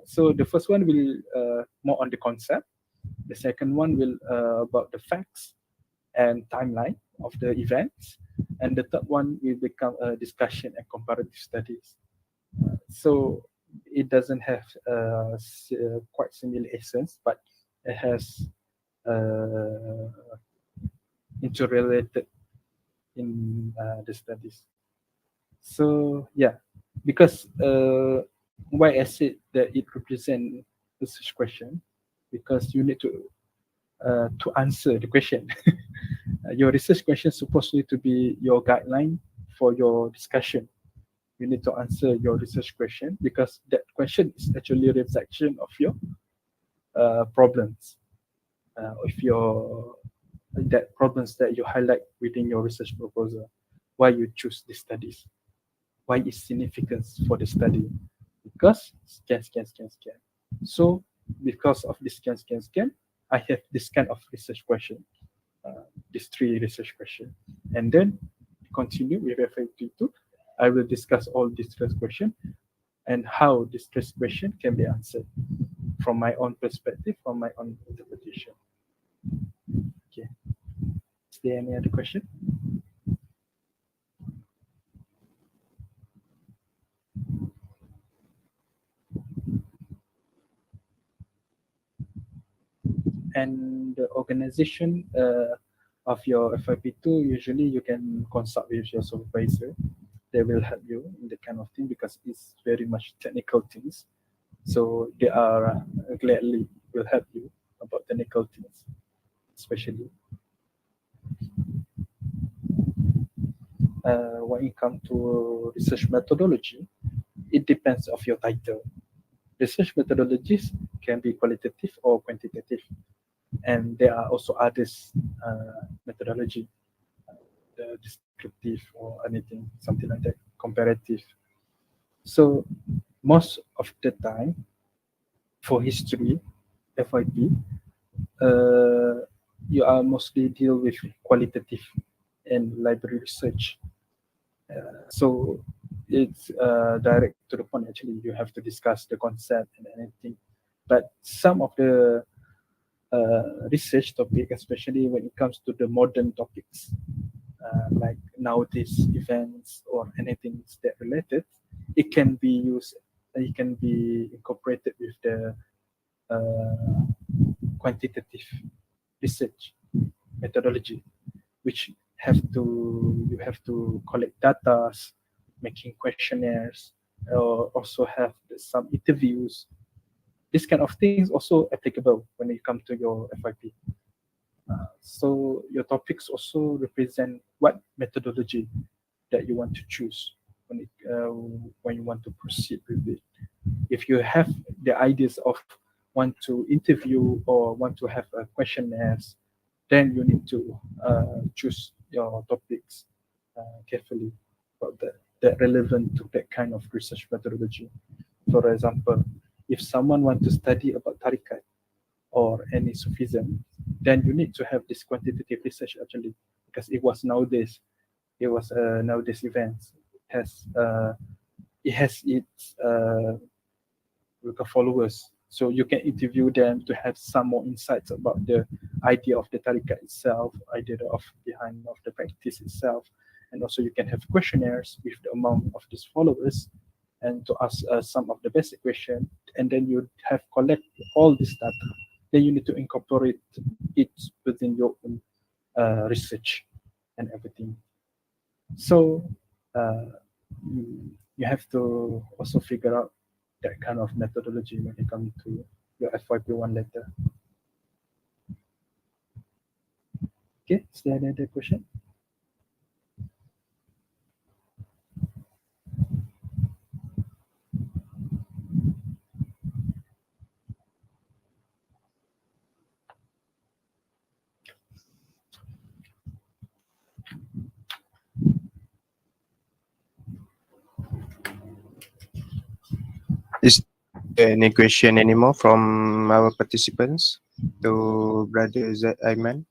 So the first one will more on the concept. The second one will about the facts and timeline of the events, and the third one will become a discussion and comparative studies. So it doesn't have quite similar essence, but it has interrelated in the studies. So yeah, because why I said that it represents research question, because you need to answer the question. Your research question is supposed to be your guideline for your discussion. You need to answer your research question because that question is actually a reflection of your problems, of your that problems that you highlight within your research proposal. Why you choose the studies? Why is significance for the study? Because scan. So because of this scan, I have this kind of research question, these three research question, and then continue with FYP2. I will discuss all these stress question and how this stress question can be answered from my own perspective, from my own interpretation. Okay. Is there any other question? And the organization of your FYP2, usually you can consult with your supervisor. They will help you in the kind of thing because it's very much technical things. So they are gladly will help you about technical things, especially when it comes to research methodology. It depends of your title. Research methodologies can be qualitative or quantitative, and there are also others methodology, the descriptive or anything, something like that, comparative. So most of the time for history, FYP, you are mostly deal with qualitative and library research. So it's direct to the point. Actually, you have to discuss the concept and anything. But some of the research topic, especially when it comes to the modern topics, like nowadays events or anything that related, it can be used. It can be incorporated with the quantitative research methodology, which you have to collect data, making questionnaires, or also have some interviews. This kind of things also applicable when it comes to your FYP. So your topics also represent what methodology that you want to choose when you want to proceed with it. If you have the ideas of want to interview or want to have a questionnaires, then you need to choose your topics carefully about that. that relevant to that kind of research methodology. For example, if someone wants to study about tariqat or any Sufism, then you need to have this quantitative research actually, because it was nowadays events. It has its followers, so you can interview them to have some more insights about the idea of the tariqat itself, idea of behind of the practice itself, and also you can have questionnaires with the amount of these followers and to ask some of the basic questions, and then you have collect all this data. Then you need to incorporate it within your own research and everything. So you have to also figure out that kind of methodology when it comes to your FYP1 letter. Okay, is there another question? Is there any question anymore from our participants to Brother Aiman?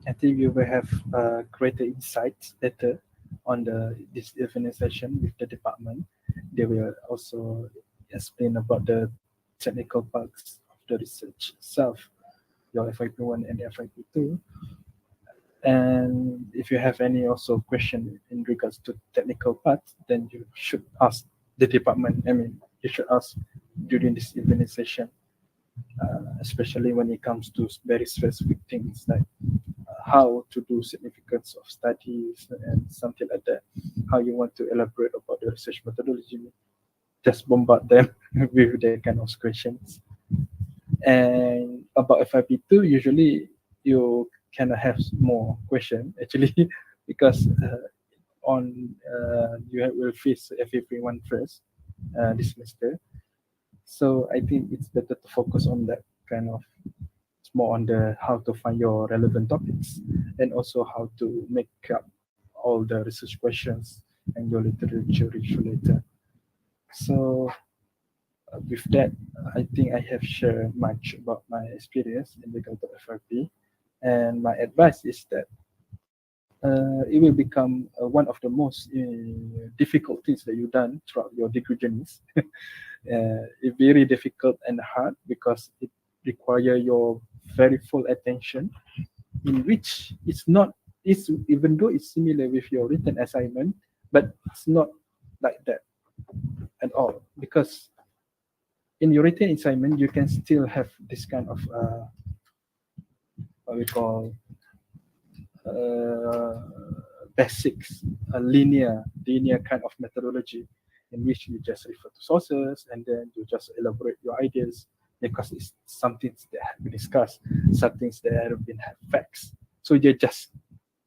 I think we will have greater insights later on this evening session with the department. They will also explain about the technical parts of the research itself, your FYP1 and FYP2. And if you have any also question in regards to technical parts, then you should ask the department. I mean, you should ask during this evening session, especially when it comes to very specific things like how to do significance of studies and something like that. How you want to elaborate about the research methodology, just bombard them with that kind of questions. And about FYP2, usually you can have more question actually because you will face FYP1 first this semester. So I think it's better to focus on that kind of, it's more on the how to find your relevant topics and also how to make up all the research questions and your literature review later. So with that, I think I have shared much about my experience in regard to FYP, and my advice is that it will become one of the most difficult things that you've done throughout your degree journeys. It's very difficult and hard because it requires your very full attention, in which it's even though it's similar with your written assignment, but it's not like that at all, because in your written assignment you can still have this kind of what we call basics, a linear kind of methodology, in which you just refer to sources and then you just elaborate your ideas because it's some things that have been discussed, some things that have been facts. So you just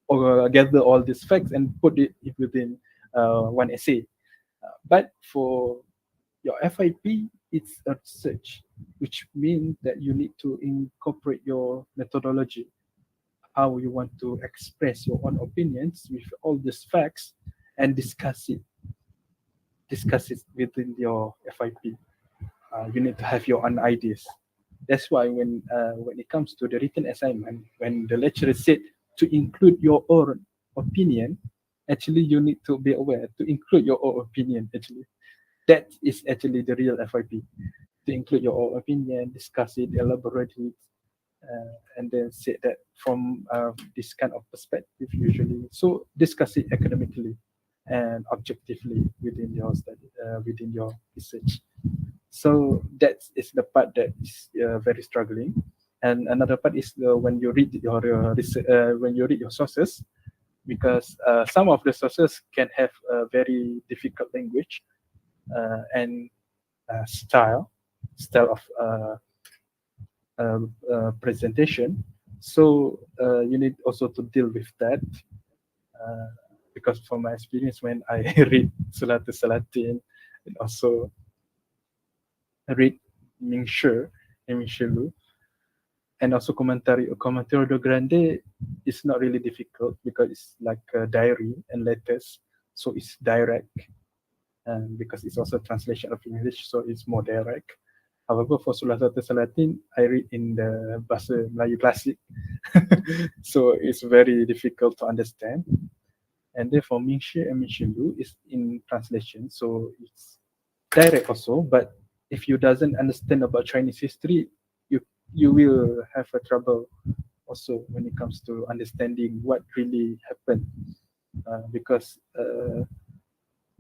gather all these facts and put it within one essay. But for your FYP, it's a research, which means that you need to incorporate your methodology, how you want to express your own opinions with all these facts and discuss it within your FYP. You need to have your own ideas. That's why when it comes to the written assignment, when the lecturer said to include your own opinion, actually you need to be aware to include your own opinion. Actually, that is actually the real FYP. To include your own opinion, discuss it, elaborate it, and then say that from this kind of perspective usually. So discuss it academically and objectively within your study, within your research. So that is the part that is very struggling. And another part is when you read your research, when you read your sources, because some of the sources can have a very difficult language, and style of presentation. So you need also to deal with that, because from my experience when I read Salatul Salatin and also read Ming Lu, and also Comentario do Grande is not really difficult because it's like a diary and letters, so it's direct, and because it's also a translation of English, so it's more direct. However, for Salatul Salatin, I read in the Bahasa Melayu Klasik, so it's very difficult to understand. And therefore, Mingshi and Lu is in translation, so it's direct also. But if you doesn't understand about Chinese history, you will have a trouble also when it comes to understanding what really happened, because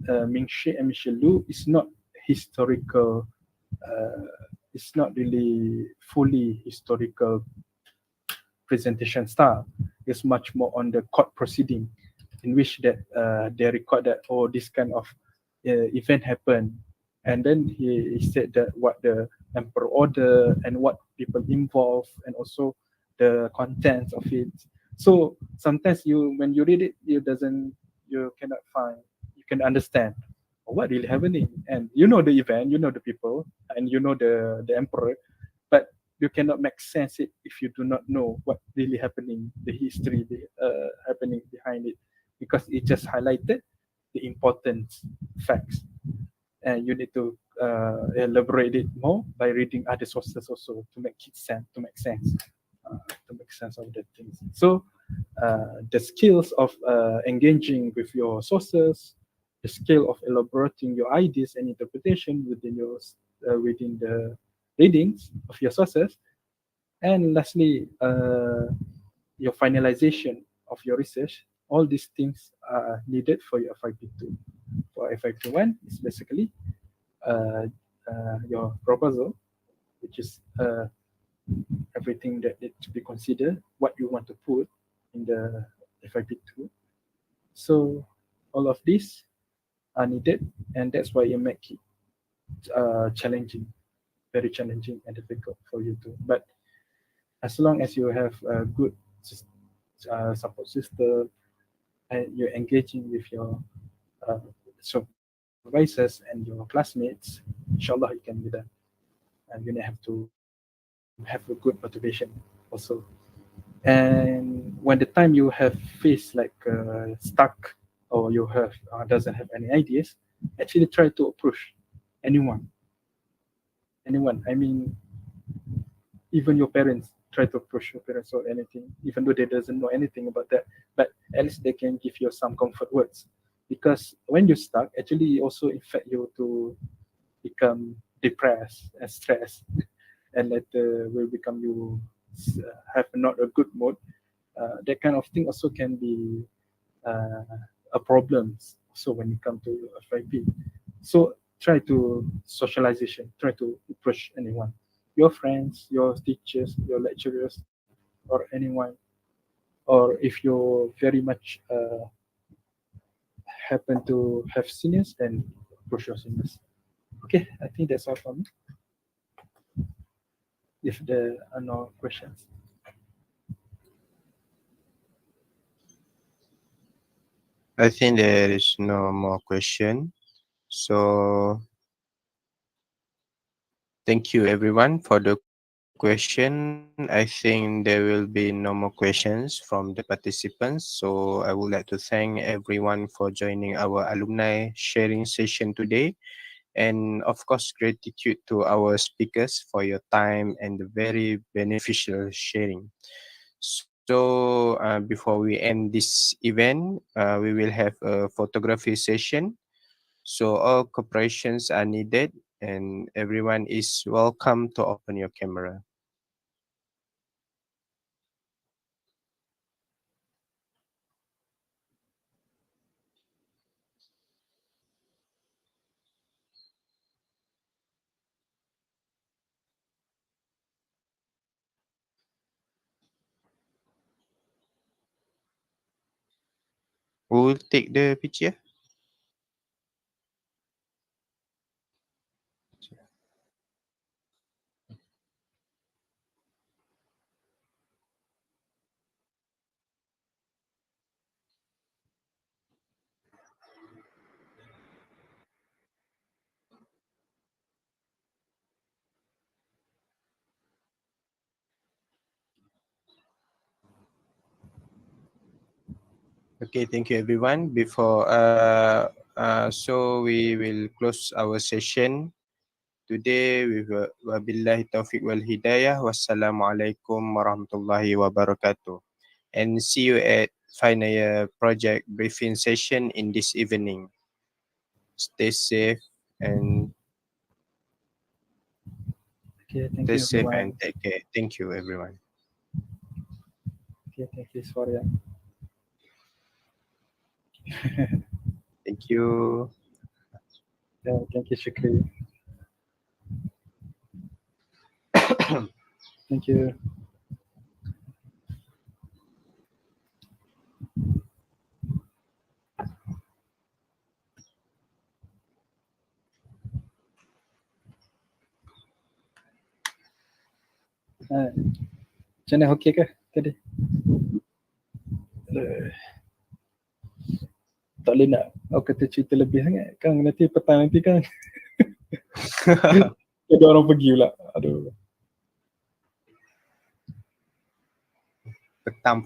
Mingshi and Lu is not historical. It's not really fully historical presentation style. It's much more on the court proceeding, in which that they record that, oh, this kind of event happened, and then he said that what the emperor ordered and what people involved, and also the contents of it. So sometimes when you read it, you cannot find, you can understand what really happening, and you know the event, you know the people, and you know the emperor, but you cannot make sense it if you do not know what really happening, the history happening behind it, because it just highlighted the important facts, and you need to elaborate it more by reading other sources also to make it sense, to make sense of the things. So the skills of engaging with your sources, the skill of elaborating your ideas and interpretation within the readings of your sources, and lastly, your finalization of your research. All these things are needed for your FYP2. For FYP1, it's basically your proposal, which is everything that needs to be considered, what you want to put in the FYP2. So all of these are needed, and that's why you make it challenging, very challenging and difficult for you to. But as long as you have a good support system and you're engaging with your supervisors and your classmates, inshallah you can do that. And you have to have a good motivation also. And when the time you have faced like stuck, or you have doesn't have any ideas, actually try to approach anyone. I mean, even your parents, try to approach your parents or anything, even though they doesn't know anything about that, but at least they can give you some comfort words, because when you're stuck, actually also affect you to become depressed and stressed, and later will become you have not a good mood. That kind of thing also can be a problem. So when you come to FYP, so try to socialization, try to approach anyone, your friends, your teachers, your lecturers, or anyone. Or if you very much happen to have seniors, then approach your seniors. Okay, I think that's all for me. If there are no questions. I think there is no more question. So thank you everyone for the question. I think there will be no more questions from the participants. So I would like to thank everyone for joining our alumni sharing session today. And of course, gratitude to our speakers for your time and the very beneficial sharing. So before we end this event, we will have a photography session. So all cooperations are needed and everyone is welcome to open your camera. Who will take the picture? Okay, thank you everyone. So we will close our session today with wabillahi taufiq wal hidayah. Wassalamualaikum warahmatullahi wabarakatuh. And see you at final year project briefing session in this evening. Stay safe and Okay, thank you everyone. take care. Thank you everyone. Okay, thank you Hisforium. Thank you. Yeah, thank you Shukri. Thank you. Macam mana, okey ke tadi? Tak boleh nak aku kata cerita lebih sangat kan, nanti petang nanti kan ada orang pergi pula. Aduh. Petang